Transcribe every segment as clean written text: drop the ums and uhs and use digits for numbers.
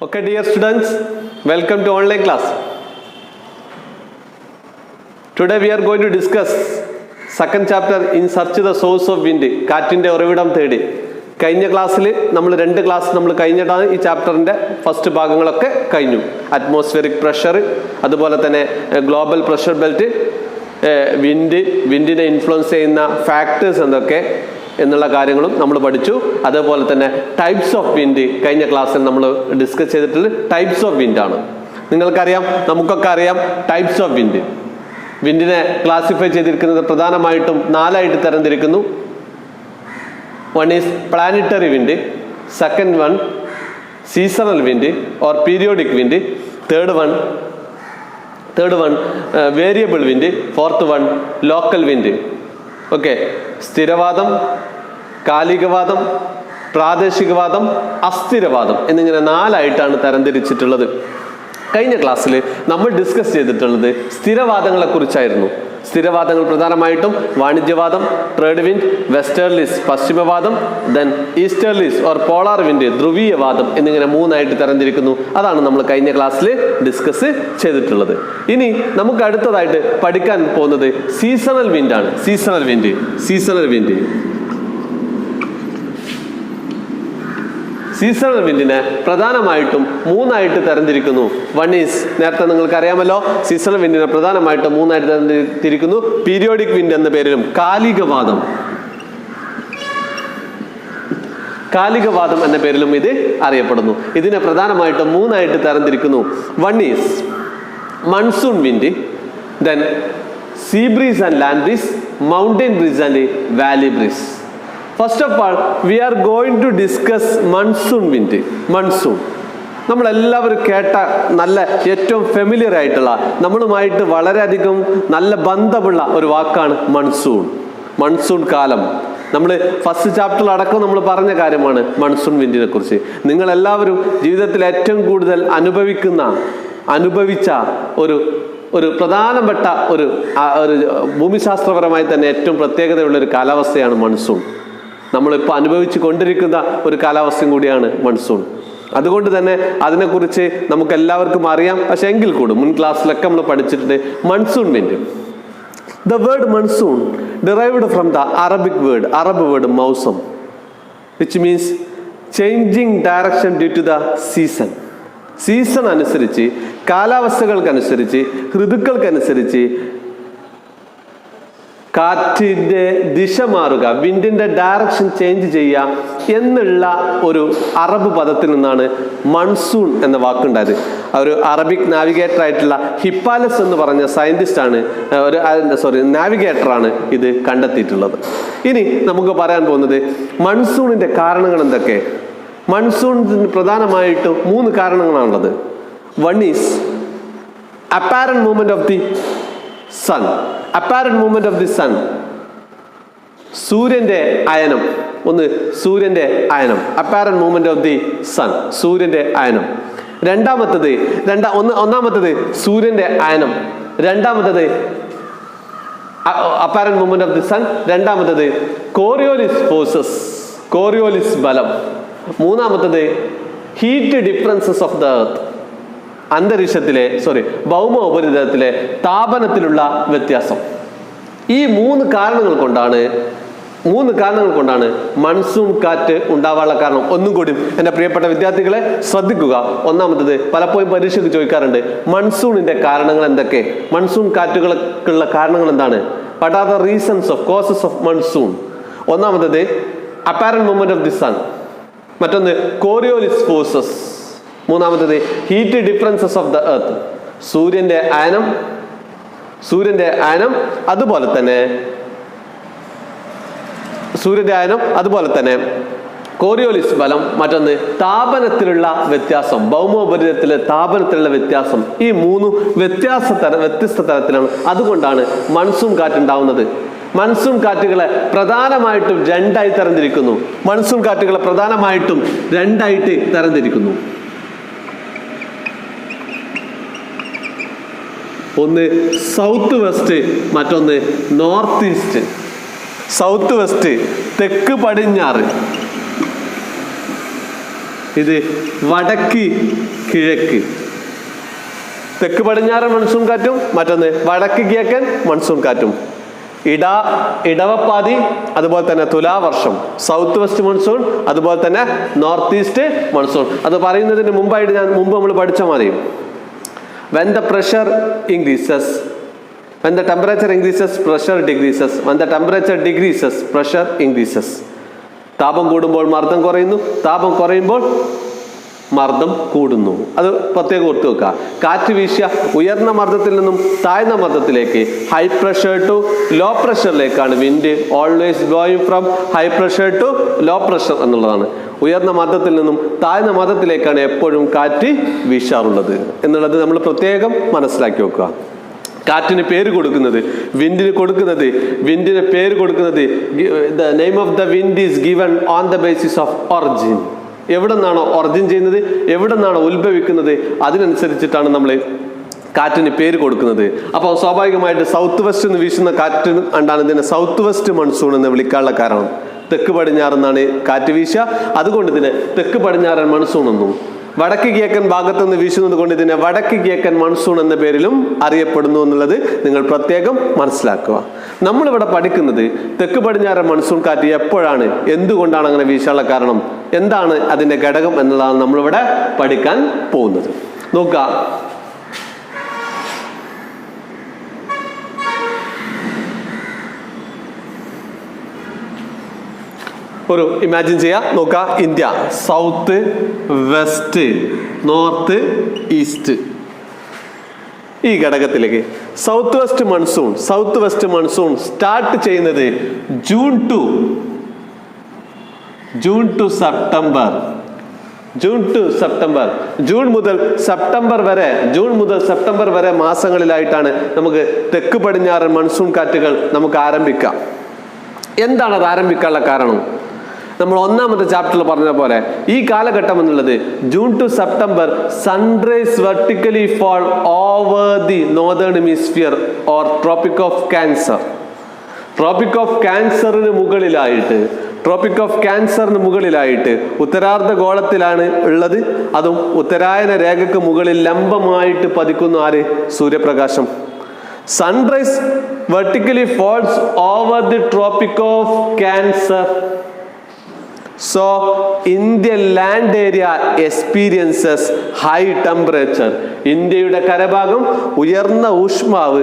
Okay, dear students, welcome to online class. Today we are going to discuss second chapter in search the source of wind. കാറ്റിന്റെ ഉറവിടം തേടി. കഴിഞ്ഞ ക്ലാസ്സിൽ നമ്മൾ രണ്ട് ക്ലാസ് നമ്മൾ കഴിഞ്ഞിട്ടാണ് ഈ ചാപ്റ്ററിന്റെ ഫസ്റ്റ് ഭാഗങ്ങളൊക്കെ കഴിഞ്ഞു. അറ്റ്മോസ്ഫിയറിക് പ്രഷർ, അതുപോലെ തന്നെ ഗ്ലോബൽ പ്രഷർ ബെൽറ്റ്, വിൻഡിനെ ഇൻഫ്ലുവൻസ് ചെയ്യുന്ന ഫാക്ടേഴ്സ് എന്തൊക്കെ എന്നുള്ള കാര്യങ്ങളും നമ്മൾ പഠിച്ചു. അതേപോലെ തന്നെ ടൈപ്സ് ഓഫ് വിൻഡ് കഴിഞ്ഞ ക്ലാസ്സിൽ നമ്മൾ ഡിസ്കസ് ചെയ്തിട്ടുള്ള ടൈപ്സ് ഓഫ് വിൻഡ് ആണ്. നിങ്ങൾക്കറിയാം, നമുക്കൊക്കെ അറിയാം ടൈപ്സ് ഓഫ് വിൻഡ്. വിൻഡിനെ ക്ലാസിഫൈ ചെയ്തിരിക്കുന്നത് പ്രധാനമായിട്ടും 4 ആയിട്ട് തരംതിരിക്കുന്നു. One is planetary wind, second one seasonal wind or periodic wind, third one variable wind, fourth one local wind. Okay, സ്ഥിരവാദം, കാലികവാദം, പ്രാദേശികവാദം, അസ്ഥിരവാദം എന്നിങ്ങനെ 4 ആയിട്ടാണ് തരംതിരിച്ചിട്ടുള്ളത്. കഴിഞ്ഞ ക്ലാസ്സിൽ നമ്മൾ ഡിസ്കസ് ചെയ്തിട്ടുള്ളത് സ്ഥിരവാദങ്ങളെ കുറിച്ചായിരുന്നു. സ്ഥിരവാദങ്ങൾ പ്രധാനമായിട്ടും വാണിജ്യവാദം, ട്രേഡ് വിൻഡ്, വെസ്റ്റേർലീസ് പശ്ചിമവാദം, then easterlies or polar wind ധ്രുവീയവാദം എന്നിങ്ങനെ 3 ആയിട്ട് തരംതിരിക്കുന്നു. അതാണ് നമ്മൾ കഴിഞ്ഞ ക്ലാസ്സിൽ ഡിസ്കസ് ചെയ്തിട്ടുള്ളത്. ഇനി നമുക്ക് അടുത്തതായിട്ട് പഠിക്കാൻ പോകുന്നത് സീസണൽ വിൻഡാണ്. സീസണൽ വിൻഡ് സീസണൽ വിൻഡിനെ പ്രധാനമായിട്ടും 3 ആയിട്ട് തരംതിരിക്കുന്നു. വൺ ഈസ്, നേരത്തെ നിങ്ങൾക്ക് അറിയാമല്ലോ, സീസണൽ വിൻഡിനെ പ്രധാനമായിട്ടും 3 ആയിട്ട് തരംതിരിക്കുന്നു. പീരിയോഡിക് വിൻഡ് എന്ന പേരിലും കാലികവാദം എന്ന പേരിലും ഇത് അറിയപ്പെടുന്നു. ഇതിനെ പ്രധാനമായിട്ടും 3 ആയിട്ട് തരംതിരിക്കുന്നു. One is monsoon wind, then sea breeze and land breeze, mountain breeze and valley breeze. First of all we are going to discuss monsoon wind. Monsoon നമ്മളെല്ലാവരും കേട്ട നല്ല ഏറ്റവും ഫെമിലിയർ ആയിട്ടുള്ള, നമ്മളുമായിട്ട് വളരെയധികം നല്ല ബന്ധമുള്ള ഒരു വാക്കാണ് മൺസൂൺ കാലം. നമ്മൾ ഫസ്റ്റ് ചാപ്റ്ററിൽ അടക്കം നമ്മൾ പറഞ്ഞ കാര്യമാണ് മൺസൂൺ വിൻഡിനെ കുറിച്ച്. നിങ്ങളെല്ലാവരും ജീവിതത്തിൽ ഏറ്റവും കൂടുതൽ അനുഭവിച്ച ഒരു പ്രധാനപ്പെട്ട ഒരു ഭൂമിശാസ്ത്രപരമായി തന്നെ ഏറ്റവും പ്രത്യേകതയുള്ള ഒരു കാലാവസ്ഥയാണ് മൺസൂൺ. നമ്മളിപ്പോൾ അനുഭവിച്ചു കൊണ്ടിരിക്കുന്ന ഒരു കാലാവസ്ഥയും കൂടിയാണ് മൺസൂൺ. അതുകൊണ്ട് തന്നെ അതിനെക്കുറിച്ച് നമുക്ക് എല്ലാവർക്കും അറിയാം. പക്ഷെ എങ്കിൽ കൂടി മുൻ ക്ലാസ്സിലൊക്കെ നമ്മൾ പഠിച്ചിട്ടുണ്ട് monsoon wind. The word monsoon derived from the Arab word mausam, which means changing direction due to the season അനുസരിച്ച്, കാലാവസ്ഥകൾക്കനുസരിച്ച്, ഋതുക്കൾക്കനുസരിച്ച് കാറ്റിൻ്റെ ദിശ മാറുക, വിൻഡിൻ്റെ ഡയറക്ഷൻ ചേഞ്ച് ചെയ്യുക എന്നുള്ള ഒരു അറബ് പദത്തിൽ നിന്നാണ് മൺസൂൺ എന്ന വാക്കുണ്ടായത്. ഒരു അറബിക് നാവിഗേറ്റർ ആയിട്ടുള്ള ഹിപ്പാലസ് എന്ന് പറഞ്ഞ സയന്റിസ്റ്റാണ്, നാവിഗേറ്ററാണ് ഇത് കണ്ടെത്തിയിട്ടുള്ളത്. ഇനി നമുക്ക് പറയാൻ പോകുന്നത് മൺസൂണിൻ്റെ കാരണങ്ങൾ എന്തൊക്കെ. മൺസൂണിന് പ്രധാനമായിട്ടും 3 കാരണങ്ങളാണുള്ളത്. One is apparent movement of the sun. സൂര്യന്റെ അയനം. Apparent movement of the sun, സൂര്യന്റെ അയനം. ഒന്നാമത്തത് സൂര്യന്റെ അയനം, രണ്ടാമത്തത് apparent movement of the sun, രണ്ടാമത്തത് കോറിയോലിസ് ബലം, മൂന്നാമത്തത് heat differences of the earth, ഭൗമ ഉപരിതലത്തിലെ താപനത്തിലുള്ള വ്യത്യാസം. ഈ 3 കാരണങ്ങൾ കൊണ്ടാണ് മൺസൂൺ കാറ്റ് ഉണ്ടാവാനുള്ള കാരണം. ഒന്നും കൂടി എൻ്റെ പ്രിയപ്പെട്ട വിദ്യാർത്ഥികളെ ശ്രദ്ധിക്കുക. ഒന്നാമത്തത്, പലപ്പോഴും പരീക്ഷയ്ക്ക് ചോദിക്കാറുണ്ട്, മൺസൂണിന്റെ കാരണങ്ങൾ എന്തൊക്കെ, മൺസൂൺ കാറ്റുകൾക്കുള്ള കാരണങ്ങൾ എന്താണ്, what are the reasons of causes of monsoon. ഒന്നാമത്തത് apparent movement of the sun, മറ്റൊന്ന് കോറിയോലിസ് ഫോഴ്സസ്, മൂന്നാമത്തത് heat differences of the earth, സൂര്യന്റെ അയനം, അതുപോലെ തന്നെ കോറിയോലിസ് ബലം, മറ്റൊന്ന് താപനത്തിലുള്ള വ്യത്യാസം, ഭൗമോപരിതലത്തിലെ താപനത്തിലുള്ള വ്യത്യാസം. ഈ 3 വ്യത്യസ്ത തരത്തിലാണ്. അതുകൊണ്ടാണ് മൺസൂൺ കാറ്റുണ്ടാവുന്നത്. മൺസൂൺ കാറ്റുകളെ പ്രധാനമായിട്ടും 2 ആയി തരംതിരിക്കുന്നു. ഒന്ന് സൗത്ത് വെസ്റ്റ്, മറ്റൊന്ന് നോർത്ത് ഈസ്റ്റ്. സൗത്ത് വെസ്റ്റ് തെക്ക് പടിഞ്ഞാറ്, ഇത് വടക്ക് കിഴക്ക്. തെക്ക് പടിഞ്ഞാറൻ മൺസൂൺ കാറ്റും മറ്റൊന്ന് വടക്ക് കിഴക്കൻ മൺസൂൺ കാറ്റും. ഇടവപ്പാതി, അതുപോലെ തന്നെ തുലാവർഷം, സൗത്ത് വെസ്റ്റ് മൺസൂൺ, അതുപോലെ തന്നെ നോർത്ത് ഈസ്റ്റ് മൺസൂൺ. അത് പറയുന്നതിന് മുമ്പ് നമ്മൾ പഠിച്ച മതി. When the pressure increases, when the temperature increases, pressure decreases. When the temperature decreases, pressure increases. താപം കൂടുമ്പോൾ മർദ്ദം കുറയുന്നു, താപം കുറയുമ്പോൾ മർദ്ദം കൂടുന്നു. അത് പ്രത്യേകം ഓർത്ത് വെക്കുക. കാറ്റ് വീശിയ ഉയർന്ന മർദ്ദത്തിൽ നിന്നും താഴ്ന്ന മർദ്ദത്തിലേക്ക്, ഹൈ പ്രഷർ ടു ലോ പ്രഷറിലേക്കാണ് wind always blowing from high pressure to low pressure എന്നുള്ളതാണ്. ഉയർന്ന മർദ്ദത്തിൽ നിന്നും താഴ്ന്ന മർദ്ദത്തിലേക്കാണ് എപ്പോഴും കാറ്റ് വീശാറുള്ളത് എന്നുള്ളത് നമ്മൾ പ്രത്യേകം മനസ്സിലാക്കി വെക്കുക. കാറ്റിന് പേര് കൊടുക്കുന്നത്, വിൻഡിന് പേര് കൊടുക്കുന്നത്, the name of the wind is given on the basis of origin. എവിടെ നിന്നാണോ ഒറിജിൻ ചെയ്യുന്നത്, എവിടെ നിന്നാണോ ഉത്ഭവിക്കുന്നത്, അതിനനുസരിച്ചിട്ടാണ് നമ്മൾ കാറ്റിന് പേര് കൊടുക്കുന്നത്. അപ്പോൾ സ്വാഭാവികമായിട്ട് സൗത്ത് വെസ്റ്റ് നിന്ന് വീശുന്ന കാറ്റ് കണ്ടാണ് ഇതിനെ സൗത്ത് വെസ്റ്റ് മൺസൂൺ എന്ന് വിളിക്കാനുള്ള കാരണം. തെക്ക് പടിഞ്ഞാറെന്നാണ് കാറ്റ് വീശുക, അതുകൊണ്ട് ഇതിനെ തെക്ക് പടിഞ്ഞാറൻ മൺസൂൺ എന്നും. വടക്ക് കിഴക്കൻ ഭാഗത്ത് നിന്ന് വീശുന്നത് കൊണ്ട് ഇതിനെ വടക്ക് കിഴക്കൻ മൺസൂൺ എന്ന പേരിലും അറിയപ്പെടുന്നു എന്നുള്ളത് നിങ്ങൾ പ്രത്യേകം മനസ്സിലാക്കുക. നമ്മളിവിടെ പഠിക്കുന്നത് തെക്ക് പടിഞ്ഞാറൻ മൺസൂൺ കാറ്റ് എപ്പോഴാണ്, എന്തുകൊണ്ടാണ് അങ്ങനെ വീശാനുള്ള കാരണം, എന്താണ് അതിന്റെ ഘടകം എന്നുള്ളതാണ് നമ്മളിവിടെ പഠിക്കാൻ പോകുന്നത്. നോക്കുക, ഒരു ഇമാജിൻ ചെയ്യാം. നോക്കുക, India south west north east ഈ ഘടകത്തിലേക്ക് സൗത്ത് വെസ്റ്റ് മൺസൂൺ സ്റ്റാർട്ട് ചെയ്യുന്നത് ജൂൺ ടു സെപ്റ്റംബർ. ജൂൺ മുതൽ സെപ്റ്റംബർ വരെ മാസങ്ങളിലായിട്ടാണ് നമുക്ക് തെക്ക് പടിഞ്ഞാറൻ മൺസൂൺ കാറ്റുകൾ നമുക്ക് ആരംഭിക്കാം. എന്താണ് അത് ആരംഭിക്കാനുള്ള കാരണം? നമ്മൾ ഒന്നാമത്തെ ചാപ്റ്ററിൽ പറഞ്ഞ പോലെ ഈ കാലഘട്ടം എന്നുള്ളത് June to September sun rays vertically fall over the northern hemisphere or tropic of ക്യാൻസറിന് മുകളിലായിട്ട് ഉത്തരാർദ്ധ ഗോളത്തിലാണ് ഉള്ളത്. അതും ഉത്തരായന രേഖയ്ക്ക് മുകളിൽ ലംബമായിട്ട് പതിക്കുന്നു ആര്? സൂര്യപ്രകാശം. Sun rays vertically falls over the tropic of cancer. So Indian land area experiences high temperature. ഇന്ത്യയുടെ കരഭാഗം ഉയർന്ന ഊഷ്മാവ്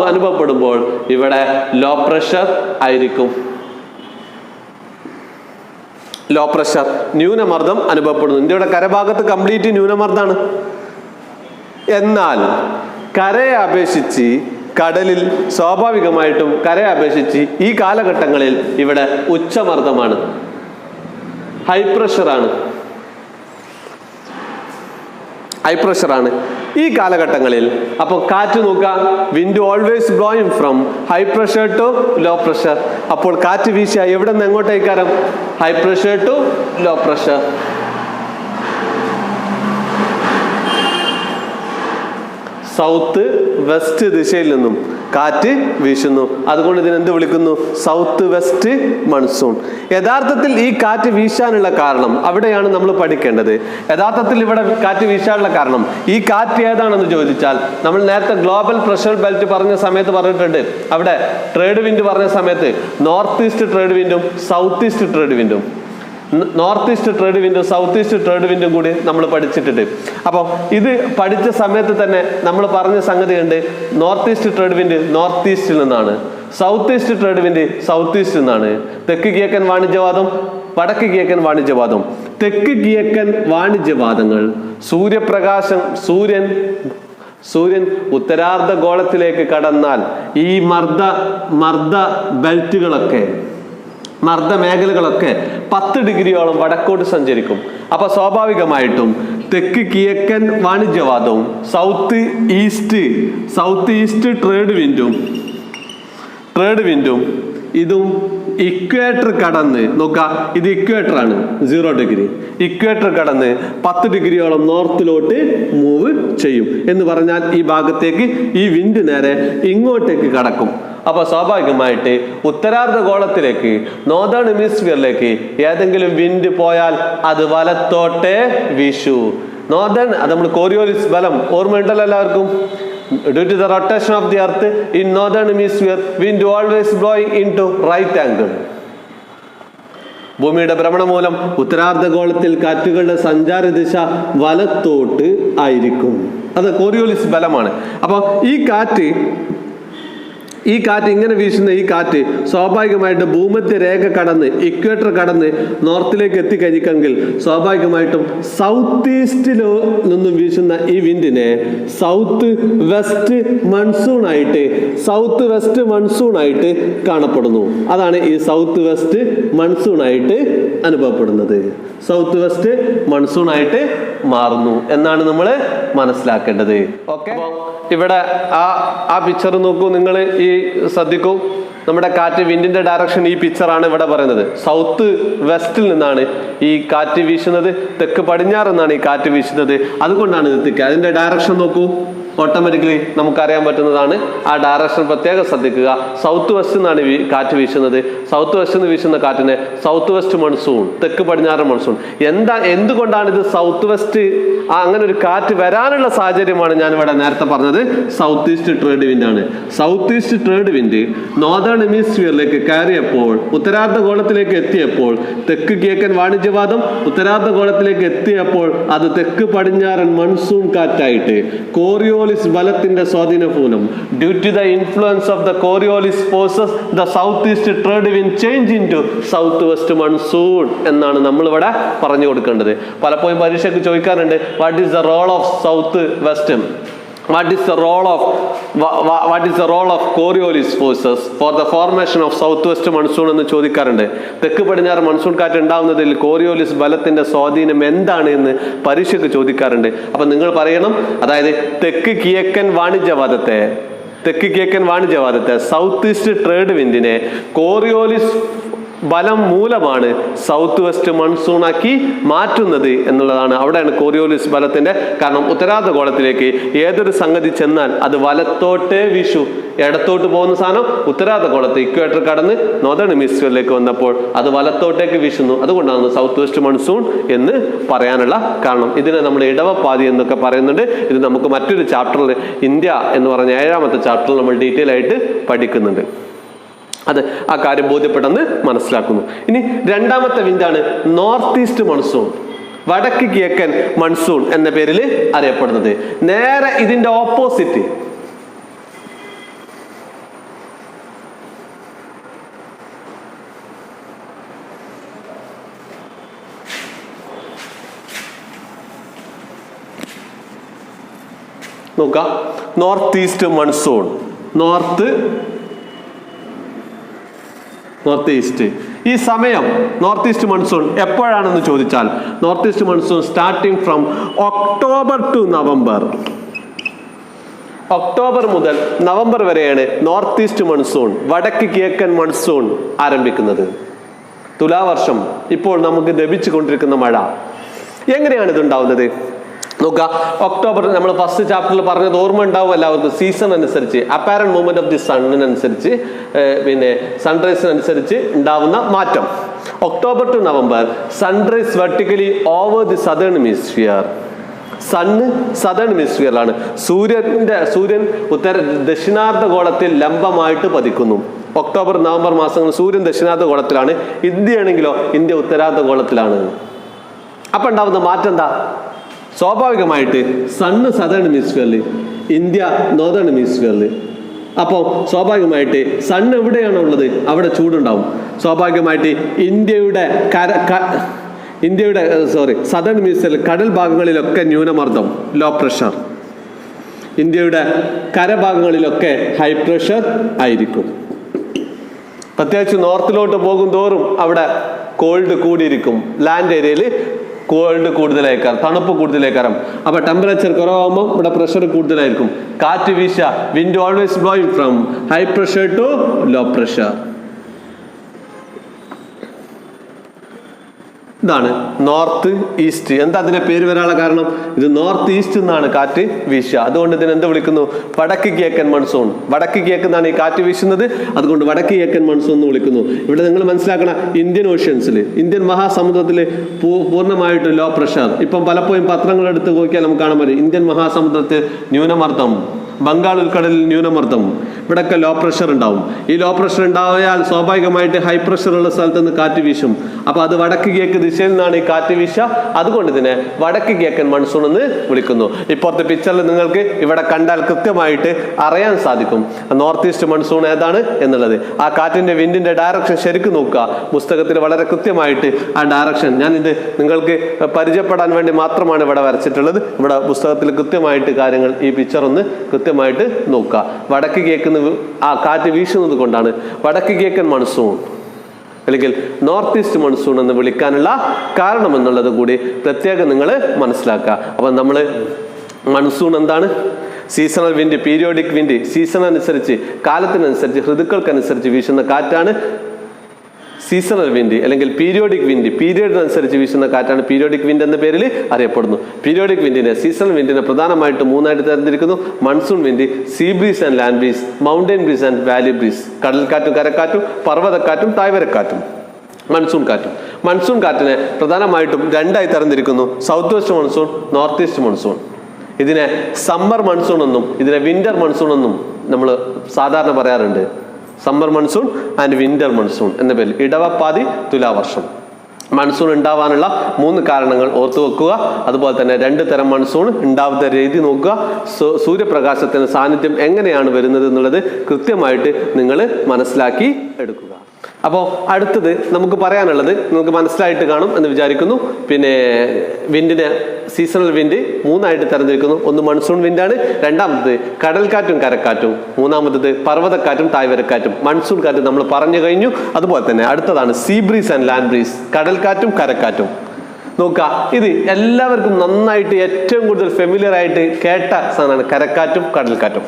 അനുഭവപ്പെടുമ്പോൾ ഇവിടെ ലോ പ്രഷർ ആയിരിക്കും. ന്യൂനമർദ്ദം അനുഭവപ്പെടുന്നു. ഇന്ത്യയുടെ കരഭാഗത്ത് കംപ്ലീറ്റ് ന്യൂനമർദ്ദമാണ്. എന്നാൽ കരയെ അപേക്ഷിച്ച് കടലിൽ സ്വാഭാവികമായിട്ടും കരയെ അപേക്ഷിച്ച് ഈ കാലഘട്ടങ്ങളിൽ ഇവിടെ ഉച്ചമർദ്ദമാണ്, ഹൈ പ്രഷറാണ് ഈ കാലഘട്ടങ്ങളിൽ. അപ്പോൾ കാറ്റ് നോക്കുക, wind always blowing from high pressure to low pressure. അപ്പോൾ കാറ്റ് വീശിയ എവിടെ നിന്ന് എങ്ങോട്ടേക്കാരം? High pressure to low pressure. South west ദിശയിൽ നിന്നും കാറ്റ് വീശുന്നു. അതുകൊണ്ട് ഇതിനെന്ത് വിളിക്കുന്നു? South west monsoon. യഥാർത്ഥത്തിൽ ഈ കാറ്റ് വീശാനുള്ള കാരണം അവിടെയാണ് നമ്മൾ പഠിക്കേണ്ടത്. യഥാർത്ഥത്തിൽ ഇവിടെ കാറ്റ് വീശാനുള്ള കാരണം, ഈ കാറ്റ് ഏതാണെന്ന് ചോദിച്ചാൽ നമ്മൾ നേരത്തെ ഗ്ലോബൽ പ്രഷർ ബെൽറ്റ് പറഞ്ഞ സമയത്ത് പറഞ്ഞിട്ടുണ്ട്. അവിടെ ട്രേഡ് വിൻഡ് പറഞ്ഞ സമയത്ത് നോർത്ത് ഈസ്റ്റ് ട്രേഡ് വിൻഡും സൗത്ത് ഈസ്റ്റ് ട്രേഡ് വിൻഡും സൗത്ത് ഈസ്റ്റ് ട്രേഡ് വിൻഡും കൂടി നമ്മൾ പഠിച്ചിട്ടുണ്ട്. അപ്പോൾ ഇത് പഠിച്ച സമയത്ത് തന്നെ നമ്മൾ പറഞ്ഞ സംഗതിയുണ്ട്, north east trade wind north ഈസ്റ്റിൽ നിന്നാണ്, south east trade wind south ഈസ്റ്റിൽ നിന്നാണ്. തെക്ക് കിഴക്കൻ വാണിജ്യവാദം, വടക്ക് കിഴക്കൻ വാണിജ്യവാദം. തെക്ക് കിഴക്കൻ വാണിജ്യവാദങ്ങൾ സൂര്യപ്രകാശം, സൂര്യൻ ഉത്തരാർദ്ധ ഗോളത്തിലേക്ക് കടന്നാൽ ഈ മർദ്ദമേഖലകളൊക്കെ 10 ഡിഗ്രിയോളം വടക്കോട്ട് സഞ്ചരിക്കും. അപ്പൊ സ്വാഭാവികമായിട്ടും തെക്ക് കിഴക്കൻ വാണിജ്യവാദവും സൗത്ത് ഈസ്റ്റ് ട്രേഡ് വിൻഡും ഇതും ഇക്വേറ്റർ കടന്ന് നോക്കാം, ഇത് ഇക്വേറ്റർ ആണ്, 0 ഡിഗ്രി. ഇക്വേറ്റർ കടന്ന് 10 ഡിഗ്രിയോളം നോർത്തിലോട്ട് മൂവ് ചെയ്യും എന്ന് പറഞ്ഞാൽ ഈ ഭാഗത്തേക്ക് ഈ വിൻഡ് നേരെ ഇങ്ങോട്ടേക്ക് കടക്കും. അപ്പൊ സ്വാഭാവികമായിട്ട് ഉത്തരാർദ്ധഗോളത്തിലേക്ക് നോർത്തേൺ ഹെമിസ്ഫിയറിലേക്ക് ഏതെങ്കിലും വിൻഡ് പോയാൽ അത് വലത്തോട്ടേ വീശൂ. നോർത്തേൺ അത് നമ്മൾ കോറിയോലിസ് ബലം ഓർമ്മയുണ്ടല്ലോ എല്ലാവർക്കും. Due to the rotation of the earth in northern hemisphere, wind always blowing into right angle. ഭൂമിയുടെ ഭ്രമണം മൂലം ഉത്തരാർദ്ധഗോളത്തിൽ കാറ്റുകളുടെ സഞ്ചാര ദിശ വലത്തോട്ട് ആയിരിക്കും. അത് കോറിയോലിസ് ബലമാണ്. അപ്പോൾ ഈ കാറ്റ് ഇങ്ങനെ വീശുന്ന ഈ കാറ്റ് സ്വാഭാവികമായിട്ടും ഭൂമധ്യ രേഖ കടന്ന് ഇക്വേറ്റർ കടന്ന് നോർത്തിലേക്ക് എത്തിക്കഴിഞ്ഞെങ്കിൽ സ്വാഭാവികമായിട്ടും സൗത്ത് ഈസ്റ്റിൽ നിന്നും വീശുന്ന ഈ വിൻഡിനെ സൗത്ത് വെസ്റ്റ് മൺസൂൺ ആയിട്ട് കാണപ്പെടുന്നു. അതാണ് ഈ സൗത്ത് വെസ്റ്റ് മൺസൂൺ ആയിട്ട് അനുഭവപ്പെടുന്നത്. സൗത്ത് വെസ്റ്റ് മൺസൂൺ ആയിട്ട് മാറുന്നു എന്നാണ് നമ്മൾ മനസ്സിലാക്കേണ്ടത്. ഓക്കെ, ഇവിടെ ആ പിക്ചർ നോക്കൂ, നിങ്ങൾ ഈ ശ്രദ്ധിക്കൂ. നമ്മുടെ കാറ്റ് വിൻഡിന്റെ ഡയറക്ഷൻ ഈ പിക്ചറാണ് ഇവിടെ പറയുന്നത്. സൗത്ത് വെസ്റ്റിൽ നിന്നാണ് ഈ കാറ്റ് വീശുന്നത്, തെക്ക് പടിഞ്ഞാറ് നിന്നാണ് ഈ കാറ്റ് വീശുന്നത്. അതുകൊണ്ടാണ് ഇത് തെക്ക്. അതിന്റെ ഡയറക്ഷൻ നോക്കൂ, ഓട്ടോമാറ്റിക്കലി നമുക്കറിയാൻ പറ്റുന്നതാണ്. ആ ഡയറക്ഷൻ പ്രത്യേകം ശ്രദ്ധിക്കുക. സൗത്ത് വെസ്റ്റ് നിന്നാണ് കാറ്റ് വീശുന്നത്. സൗത്ത് വെസ്റ്റ് നിന്ന് വീശുന്ന കാറ്റിനെ സൗത്ത് വെസ്റ്റ് മൺസൂൺ, തെക്ക് പടിഞ്ഞാറ് മൺസൂൺ. എന്തുകൊണ്ടാണ് ഇത് സൗത്ത് വെസ്റ്റ് അങ്ങനെ ഒരു കാറ്റ് വരാനുള്ള സാഹചര്യമാണ് ഞാൻ ഇവിടെ നേരത്തെ പറഞ്ഞത്. സൗത്ത് ഈസ്റ്റ് ട്രേഡ് വിൻഡ് ആണ്. South east trade wind northern ഹെമിസ്ഫിയറിലേക്ക് കയറിയപ്പോൾ, ഉത്തരാർദ്ധഗോളത്തിലേക്ക് എത്തിയപ്പോൾ, തെക്ക് കിഴക്കൻ വാണിജ്യവാദം ഉത്തരാർദ്ധഗോളത്തിലേക്ക് എത്തിയപ്പോൾ അത് തെക്ക് പടിഞ്ഞാറൻ മൺസൂൺ കാറ്റായിട്ട് കോറിയോലിസ് ബലത്തിന്റെ സ്വാധീന മൂലം due to the influence of the Coriolis forces the south east trade wind change into south west monsoon എന്നാണ് നമ്മൾ ഇവിടെ പറഞ്ഞു കൊടുക്കേണ്ടത്. പലപ്പോഴും പരീക്ഷയ്ക്ക് ചോദിക്കാറുണ്ട്, what is the role of south west, what is the role of Coriolis forces for the formation of southwest monsoon എന്ന് ചോദിക്കാറുണ്ട്. തെക്ക് പടിഞ്ഞാറ് മൺസൂൺ കാറ്റ് ഉണ്ടാവുന്നതിൽ കോറിയോലിസ് ബലത്തിന്റെ സ്വാധീനം എന്താണ് എന്ന് പരീക്ഷയ്ക്ക് ചോദിക്കാറുണ്ട്. അപ്പൊ നിങ്ങൾ പറയണം, അതായത് തെക്ക് കിഴക്കൻ വാണിജ്യവാദത്തെ സൗത്ത് ഈസ്റ്റ് ട്രേഡ് വിൻഡിനെ കോറിയോലിസ് ബലം മൂലമാണ് സൗത്ത് വെസ്റ്റ് മൺസൂൺ ആക്കി മാറ്റുന്നത് എന്നുള്ളതാണ്. അവിടെയാണ് കോറിയോലിസ് ബലത്തിന്റെ കാരണം. ഉത്തരാർദ്ധഗോളത്തിലേക്ക് ഏതൊരു സംഗതി ചെന്നാൽ അത് വലത്തോട്ടേ വീശു. ഇടത്തോട്ട് പോകുന്ന സാധനം ഉത്തരാർദ്ധഗോളത്തിൽ ഇക്വേറ്റർ കടന്ന് നോർത്തേൺ ഹെമിസ്ഫിയറിലേക്ക് വന്നപ്പോൾ അത് വലത്തോട്ടേക്ക് വീശുന്നു. അതുകൊണ്ടാണ് സൗത്ത് വെസ്റ്റ് മൺസൂൺ എന്ന് പറയാനുള്ള കാരണം. ഇതിനെ നമ്മൾ ഇടവപ്പാതി എന്നൊക്കെ പറയുന്നുണ്ട്. ഇത് നമുക്ക് മറ്റൊരു ചാപ്റ്ററിൽ, ഇന്ത്യ എന്ന് പറഞ്ഞ 7ാമത്തെ ചാപ്റ്ററിൽ നമ്മൾ ഡീറ്റെയിൽ ആയിട്ട് പഠിക്കുന്നുണ്ട്. അത് ആ കാര്യം ബോധ്യപ്പെട്ടെന്ന് മനസ്സിലാക്കുന്നു. ഇനി 2ാമത്തെ വിൻഡാണ് നോർത്ത് ഈസ്റ്റ് മൺസൂൺ, വടക്ക് കിഴക്കൻ മൺസൂൺ എന്ന പേരിൽ അറിയപ്പെടുന്നത്. നേരെ ഇതിന്റെ ഓപ്പോസിറ്റ്, നോക്കാം, north east monsoon, north east. ഈ സമയം നോർത്ത് ഈസ്റ്റ് മൺസൂൺ എപ്പോഴാണെന്ന് ചോദിച്ചാൽ, north east monsoon starting from October to November. October മുതൽ നവംബർ വരെയാണ് നോർത്ത് ഈസ്റ്റ് മൺസൂൺ, വടക്ക് കിഴക്കൻ മൺസൂൺ ആരംഭിക്കുന്നത്. തുലാവർഷം ഇപ്പോൾ നമുക്ക് ലഭിച്ചു കൊണ്ടിരിക്കുന്ന മഴ എങ്ങനെയാണ് ഇതുണ്ടാവുന്നത് നോക്കുക. ഒക്ടോബർ നമ്മൾ ഫസ്റ്റ് ചാപ്റ്ററിൽ പറഞ്ഞത് ഓർമ്മ ഉണ്ടാവും എല്ലാവർക്കും. സീസൺ അനുസരിച്ച്, അപ്പാരന്റ് മൂവ്മെന്റ് ഓഫ് ദി സണ്ണിനനുസരിച്ച്, പിന്നെ സൺറൈസിനനുസരിച്ച് ഉണ്ടാവുന്ന മാറ്റം. October to November sunrise vertically over the southern hemisphere. Sun southern ഹെമിസ്ഫിയറിലാണ്. സൂര്യൻ ദക്ഷിണാർദ്ധഗോളത്തിൽ ലംബമായിട്ട് പതിക്കുന്നു. ഒക്ടോബർ നവംബർ മാസങ്ങളിൽ സൂര്യൻ ദക്ഷിണാർദ്ധഗോളത്തിലാണ്. ഇന്ത്യയാണെങ്കിലോ ഇന്ത്യ ഉത്തരാർദ്ധഗോളത്തിലാണ്. അപ്പൊ ഉണ്ടാവുന്ന മാറ്റം എന്താ? സ്വാഭാവികമായിട്ട് സണ്ണ് സദേൺ ഹെമിസ്ഫിയറിൽ, ഇന്ത്യ നോർത്തേൺ ഹെമിസ്ഫിയറിൽ. അപ്പോൾ സ്വാഭാവികമായിട്ട് സണ്ണ് എവിടെയാണോ ഉള്ളത് അവിടെ ചൂടുണ്ടാവും. സ്വാഭാവികമായിട്ട് സദേൺ ഹെമിസ്ഫിയറിൽ കടൽ ഭാഗങ്ങളിലൊക്കെ ന്യൂനമർദ്ദം, ലോ പ്രഷർ. ഇന്ത്യയുടെ കരഭാഗങ്ങളിലൊക്കെ ഹൈ പ്രഷർ ആയിരിക്കും. പ്രത്യേകിച്ച് നോർത്തിലോട്ട് പോകും തോറും അവിടെ കോൾഡ് കൂടിയിരിക്കും. ലാൻഡ് ഏരിയയിൽ കോൾഡ് കൂടുതലായിരിക്കാം, തണുപ്പ് കൂടുതലായിരിക്കാം. അപ്പൊ ടെമ്പറേച്ചർ കുറവാകുമ്പോൾ ഇവിടെ പ്രഷർ കൂടുതലായിരിക്കും. കാറ്റ് വീശ, wind always blowing from high pressure to low pressure. ഇതാണ് നോർത്ത് ഈസ്റ്റ്. എന്താ അതിന്റെ പേര് വരാനുള്ള കാരണം? ഇത് നോർത്ത് ഈസ്റ്റ് എന്നാണ് കാറ്റ് വീശുക. അതുകൊണ്ട് ഇതിന് എന്ത് വിളിക്കുന്നു? വടക്ക് കിഴക്കൻ മൺസൂൺ. വടക്ക് കിഴക്കെന്നാണ് ഈ കാറ്റ് വീശുന്നത്, അതുകൊണ്ട് വടക്ക് കിഴക്കൻ മൺസൂൺ എന്ന് വിളിക്കുന്നു. ഇവിടെ നിങ്ങൾ മനസ്സിലാക്കണം, ഇന്ത്യൻ ഓഷ്യൻസിൽ, ഇന്ത്യൻ മഹാസമുദ്രത്തിൽ പൂർണ്ണമായിട്ട് ലോ പ്രഷർ. ഇപ്പം പലപ്പോഴും പത്രങ്ങൾ എടുത്ത് നോക്കിയാൽ നമുക്ക് കാണാൻ പറ്റും ഇന്ത്യൻ മഹാസമുദ്രത്തിൽ ന്യൂനമർദ്ദം, ബംഗാൾ ഉൾക്കടലിൽ ന്യൂനമർദ്ദം, ഇവിടെയൊക്കെ ലോ പ്രഷർ ഉണ്ടാവും. ഈ ലോ പ്രഷർ ഉണ്ടായാൽ സ്വാഭാവികമായിട്ട് ഹൈ പ്രഷർ ഉള്ള സ്ഥലത്ത് നിന്ന് കാറ്റ് വീശും. അപ്പൊ അത് വടക്ക് കിഴക്ക് ദിശയിൽ നിന്നാണ് ഈ കാറ്റ് വീശ. അതുകൊണ്ട് ഇതിനെ വടക്ക് കിഴക്കൻ മൺസൂൺ എന്ന് വിളിക്കുന്നു. ഇപ്പോഴത്തെ പിക്ചറിൽ നിങ്ങൾക്ക് ഇവിടെ കണ്ടാൽ കൃത്യമായിട്ട് അറിയാൻ സാധിക്കും നോർത്ത് ഈസ്റ്റ് മൺസൂൺ ഏതാണ് എന്നുള്ളത്. ആ കാറ്റിന്റെ വിൻഡിന്റെ ഡയറക്ഷൻ ശരിക്കും നോക്കുക. പുസ്തകത്തിൽ വളരെ കൃത്യമായിട്ട് ആ ഡയറക്ഷൻ, ഞാനിത് നിങ്ങൾക്ക് പരിചയപ്പെടാൻ വേണ്ടി മാത്രമാണ് ഇവിടെ വരച്ചിട്ടുള്ളത്. ഇവിടെ പുസ്തകത്തിൽ കൃത്യമായിട്ട് കാര്യങ്ങൾ ഈ പിക്ചർ ഒന്ന് കൃത്യമായിട്ട് നോക്കുക. വടക്ക് കിഴക്ക് ആ കാറ്റ് വീശുന്നത് കൊണ്ടാണ് വടക്ക് കിഴക്കൻ മൺസൂൺ അല്ലെങ്കിൽ നോർത്ത് ഈസ്റ്റ് മൺസൂൺ എന്ന് വിളിക്കാനുള്ള കാരണം എന്നുള്ളത് കൂടി പ്രത്യേകം നിങ്ങൾ മനസ്സിലാക്കുക. അപ്പം നമ്മൾ മൺസൂൺ എന്താണ്? Seasonal wind, periodic wind, season അനുസരിച്ച്, കാലത്തിനനുസരിച്ച്, ഋതുക്കൾക്കനുസരിച്ച് വീശുന്ന കാറ്റാണ് സീസണൽ വിൻഡ് അല്ലെങ്കിൽ പീരിയോഡിക് വിൻഡ്. പീരിയഡിനനുസരിച്ച് വീശുന്ന കാറ്റാണ് പീരിയോഡിക് വിൻഡ് എന്ന പേരിൽ അറിയപ്പെടുന്നു. പീരിയോഡിക് വിൻഡിനെ, സീസണൽ വിൻഡിനെ പ്രധാനമായിട്ട് മൂന്നായിട്ട് തരംതിരിക്കുന്നു. Monsoon wind, sea breeze and land breeze, mountain breeze and valley breeze. കടൽക്കാറ്റും കരക്കാറ്റും പർവ്വതക്കാറ്റും താഴ്വരക്കാറ്റും. മൺസൂൺ കാറ്റും. മൺസൂൺ കാറ്റിനെ പ്രധാനമായിട്ടും രണ്ടായി തരംതിരിക്കുന്നു: south west monsoon, north east monsoon. ഇതിനെ സമ്മർ മൺസൂൺ എന്നും ഇതിനെ വിന്റർ മൺസൂൺ എന്നും നമ്മൾ സാധാരണ പറയാറുണ്ട്. Summer monsoon and winter monsoon എന്ന പേരിൽ. ഇടവപ്പാതി, തുലാവർഷം. മൺസൂൺ ഉണ്ടാവാനുള്ള 3 കാരണങ്ങൾ ഓർത്തു വെക്കുക. അതുപോലെ തന്നെ 2 തരം മൺസൂൺ ഉണ്ടാവുന്ന രീതി നോക്കുക. സൂര്യപ്രകാശത്തിന് സാന്നിധ്യം എങ്ങനെയാണ് വരുന്നത് എന്നുള്ളത് കൃത്യമായിട്ട് നിങ്ങൾ മനസ്സിലാക്കി എടുക്കുക. അപ്പോൾ അടുത്തത് നമുക്ക് പറയാനുള്ളത് നിങ്ങൾക്ക് മനസ്സിലായിട്ട് കാണും എന്ന് വിചാരിക്കുന്നു. പിന്നെ വിൻഡിനെ, സീസണൽ വിൻഡ് 3ആയിട്ട് തരംതിരിക്കുന്നു. ഒന്ന് മൺസൂൺ വിൻഡാണ്, രണ്ടാമത്തത് കടൽക്കാറ്റും കരക്കാറ്റും, മൂന്നാമത്തത് പർവ്വതക്കാറ്റും താഴ്വരക്കാറ്റും. മൺസൂൺ കാറ്റ് നമ്മൾ പറഞ്ഞു കഴിഞ്ഞു. അതുപോലെ തന്നെ അടുത്തതാണ് sea breeze and land breeze, കടൽക്കാറ്റും കരക്കാറ്റും. നോക്കുക, ഇത് എല്ലാവർക്കും നന്നായിട്ട് ഏറ്റവും കൂടുതൽ ഫെമിലിയർ ആയിട്ട് കേട്ട സാധനമാണ് കരക്കാറ്റും കടൽക്കാറ്റും.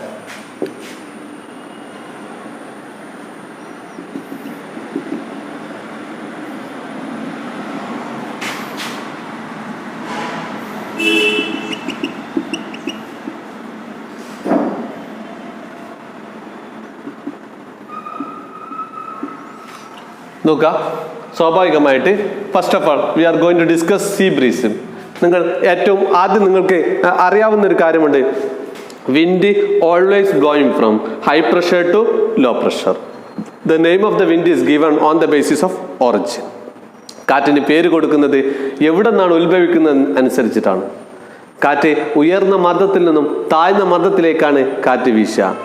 നോക്കുക, സ്വാഭാവികമായിട്ട് first of all we are going to discuss sea breeze. നിങ്ങൾ ഏറ്റവും ആദ്യം നിങ്ങൾക്ക് അറിയാവുന്ന ഒരു കാര്യമുണ്ട്. Wind always blowing from high pressure to low pressure. The name of the wind is given on the basis of origin. കാറ്റിന് പേര് കൊടുക്കുന്നത് എവിടെ നിന്നാണ് ഉത്ഭവിക്കുന്നത് അനുസരിച്ചിട്ടാണ്. കാറ്റ് ഉയർന്ന മർദ്ദത്തിൽ നിന്നും താഴ്ന്ന മർദ്ദത്തിലേക്കാണ് കാറ്റ് വീശുക.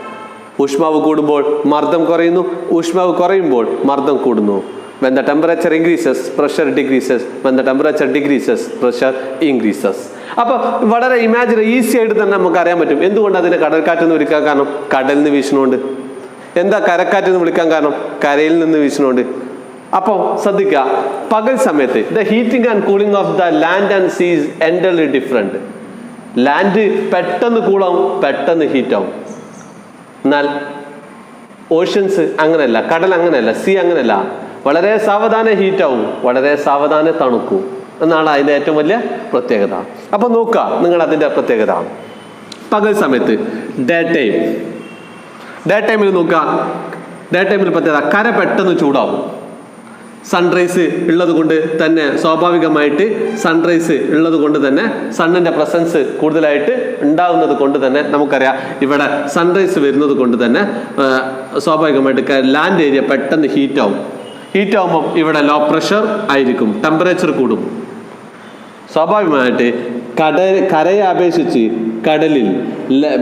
ഊഷ്മാവ് കൂടുമ്പോൾ മർദ്ദം കുറയുന്നു, ഊഷ്മാവ് കുറയുമ്പോൾ മർദ്ദം കൂടുന്നു. When the temperature increases, pressure decreases. When the temperature decreases, pressure increases. അപ്പോൾ വളരെ ഈസി ആയിട്ട് തന്നെ നമുക്ക് അറിയാൻ പറ്റും എന്തുകൊണ്ട് അതിനെ കടൽക്കാറ്റ് എന്ന് വിളിക്കാൻ കാരണം കടലിൽ നിന്ന് വീശുന്നുണ്ട്. എന്താ കരക്കാറ്റ് എന്ന് വിളിക്കാൻ കാരണം കരയിൽ നിന്ന് വീശുന്നുണ്ട്. അപ്പോൾ ശ്രദ്ധിക്കുക, പകൽ സമയത്ത് the heating and cooling of the land and sea is entirely different. Land പെട്ടെന്ന് കൂളാവും, പെട്ടെന്ന് ഹീറ്റാവും. എന്നാൽ ഓഷ്യൻസ് അങ്ങനെയല്ല, കടൽ അങ്ങനെയല്ല, സീ അങ്ങനെയല്ല. വളരെ സാവധാനം ഹീറ്റാവും, വളരെ സാവധാനം തണുക്കും എന്നാണ് അതിൻ്റെ ഏറ്റവും വലിയ പ്രത്യേകത. അപ്പൊ നോക്കുക നിങ്ങൾ അതിൻ്റെ പ്രത്യേകത. പകൽ സമയത്ത് ഡേ ടൈമിൽ നോക്കുക, ഡേ ടൈമിൽ പ്രത്യേകത കര പെട്ടെന്ന് ചൂടാവും. സൺറൈസ് ഉള്ളത് കൊണ്ട് തന്നെ, സ്വാഭാവികമായിട്ട് സൺറൈസ് ഉള്ളത് കൊണ്ട് തന്നെ, സണ്ണിന്റെ പ്രസൻസ് കൂടുതലായിട്ട് ഉണ്ടാകുന്നത് കൊണ്ട് തന്നെ നമുക്കറിയാം ഇവിടെ സൺറൈസ് വരുന്നത് കൊണ്ട് തന്നെ സ്വാഭാവികമായിട്ട് ലാൻഡ് ഏരിയ പെട്ടെന്ന് ഹീറ്റാവും. ഹീറ്റാവുമ്പം ഇവിടെ ലോ പ്രഷർ ആയിരിക്കും, ടെമ്പറേച്ചർ കൂടും. സ്വാഭാവികമായിട്ട് കരയെ അപേക്ഷിച്ച് കടലിൽ,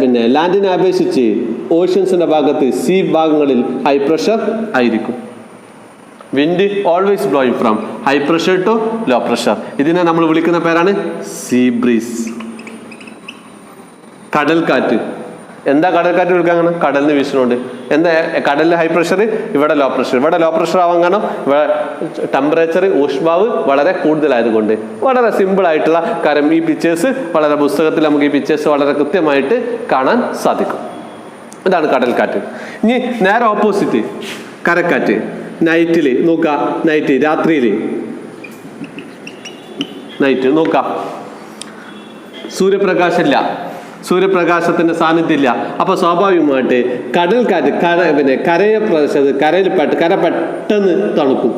പിന്നെ ലാൻഡിനെ അപേക്ഷിച്ച് ഓഷ്യൻസിന്റെ ഭാഗത്ത്, സീ ഭാഗങ്ങളിൽ ഹൈ പ്രഷർ ആയിരിക്കും. Wind always blowing from high pressure to low pressure. ഇതിനെ നമ്മൾ വിളിക്കുന്ന പേരാണ് സീ ബ്രീസ്, കടൽക്കാറ്റ്. എന്താ കടൽക്കാറ്റ് വിളിക്കാൻ കാരണം കടലിന് വീശുന്നുണ്ട്. എന്താ കടലിൽ ഹൈ പ്രഷർ, ഇവിടെ ലോ പ്രഷർ. ഇവിടെ ലോ പ്രഷർ ആവാൻ കാരണം ഇവിടെ ടെമ്പറേച്ചർ, ഊഷ്മാവ് വളരെ കൂടുതലായതുകൊണ്ട്. വളരെ സിമ്പിൾ ആയിട്ടുള്ള കാര്യം. ഈ പിക്ചേഴ്സ് വളരെ പുസ്തകത്തിൽ നമുക്ക് ഈ പിക്ചേഴ്സ് വളരെ കൃത്യമായിട്ട് കാണാൻ സാധിക്കും. ഇതാണ് കടൽക്കാറ്റ്. ഇനി നേരെ ഓപ്പോസിറ്റ് കരക്കാറ്റ്. നൈറ്റിൽ നോക്കുക, നൈറ്റ് രാത്രിയിൽ നൈറ്റ്. നോക്കാം, സൂര്യപ്രകാശമില്ല, സൂര്യപ്രകാശത്തിന്റെ സാന്നിധ്യം ഇല്ല. അപ്പൊ സ്വാഭാവികമായിട്ട് കടൽക്കാറ്റ് കരയെ പ്രദേശത്ത് കര പെട്ടെന്ന് തണുക്കും.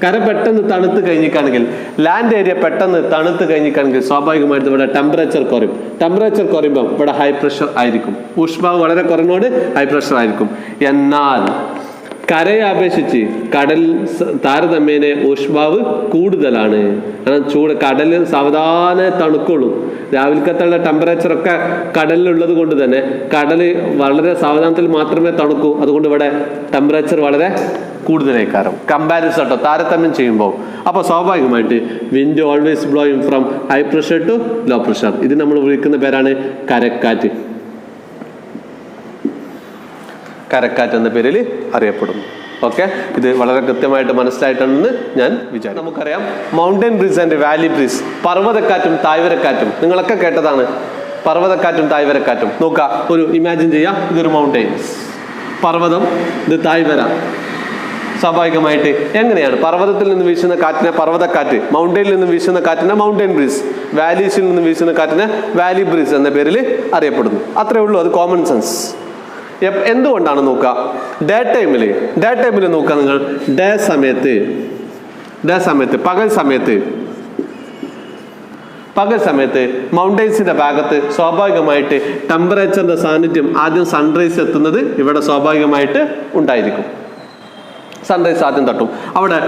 കര പെട്ടെന്ന് തണുത്ത് കഴിഞ്ഞിട്ടാണെങ്കിൽ, ലാൻഡ് ഏരിയ പെട്ടെന്ന് തണുത്ത് കഴിഞ്ഞിട്ടാണെങ്കിൽ സ്വാഭാവികമായിട്ട് ഇവിടെ ടെമ്പറേച്ചർ കുറയും. ടെമ്പറേച്ചർ കുറയുമ്പോൾ ഇവിടെ ഹൈ പ്രഷർ ആയിരിക്കും. ഊഷ്മാവ് വളരെ കുറഞ്ഞോട് ഹൈ പ്രഷർ ആയിരിക്കും. എന്നാൽ കരയെ അപേക്ഷിച്ച് കടൽ താരതമ്യേന ഊഷ്മാവ് കൂടുതലാണ്. കാരണം ചൂട് കടൽ സാവധാനം തണുക്കുള്ളൂ. രാവിലക്കത്തുള്ള ടെമ്പറേച്ചർ ഒക്കെ കടലിലുള്ളത് കൊണ്ട് തന്നെ കടൽ വളരെ സാവധാനത്തിൽ മാത്രമേ തണുക്കൂ. അതുകൊണ്ട് ഇവിടെ ടെമ്പറേച്ചർ വളരെ കൂടുതലേക്കാരം കമ്പാരിസൺ കേട്ടോ, താരതമ്യം ചെയ്യുമ്പോൾ. അപ്പോൾ സ്വാഭാവികമായിട്ട് wind always blowing from high pressure to low pressure. ഇത് നമ്മൾ വിളിക്കുന്ന പേരാണ് കരക്കാറ്റ്. കരക്കാറ്റ് എന്ന പേരിൽ അറിയപ്പെടുന്നു. ഓക്കെ, ഇത് വളരെ കൃത്യമായിട്ട് മനസ്സിലായിട്ടുണ്ടെന്ന് ഞാൻ വിചാരിച്ചു. നമുക്കറിയാം mountain breeze and valley breeze, പർവ്വതക്കാറ്റും താഴ്വരക്കാറ്റും നിങ്ങളൊക്കെ കേട്ടതാണ്. പർവ്വതക്കാറ്റും താഴ്വരക്കാറ്റും നോക്കുക, ഒരു ഇമാജിൻ ചെയ്യാം. ഇതൊരു മൗണ്ടെയിൻസ്, പർവ്വതം, ഇത് താഴ്വര. സ്വാഭാവികമായിട്ട് എങ്ങനെയാണ് പർവ്വതത്തിൽ നിന്ന് വീശുന്ന കാറ്റിനെ പർവ്വതക്കാറ്റ്, മൗണ്ടനിൽ നിന്ന് വീശുന്ന കാറ്റിനെ മൗണ്ടൻ ബ്രീസ്, വാലീസിൽ നിന്ന് വീശുന്ന കാറ്റിനെ വാലി ബ്രീസ് എന്ന പേരിൽ അറിയപ്പെടുന്നു. അത്രേ ഉള്ളൂ, അത് കോമൺ സെൻസ്. എന്തുകൊണ്ടാണ് നോക്കുക, ഡേ ടൈമിൽ നോക്കുക നിങ്ങൾ. ഡേ സമയത്ത് പകൽ സമയത്ത് മൗണ്ടെയ്ൻസിന്റെ ഭാഗത്ത് സ്വാഭാവികമായിട്ട് ടെമ്പറേച്ചറിന്റെ സാന്നിധ്യം ആദ്യം സൺറൈസ് എത്തുന്നത് ഇവിടെ സ്വാഭാവികമായിട്ട് ഉണ്ടായിരിക്കും. സൺറൈസ് ആദ്യം തട്ടും. അവിടെ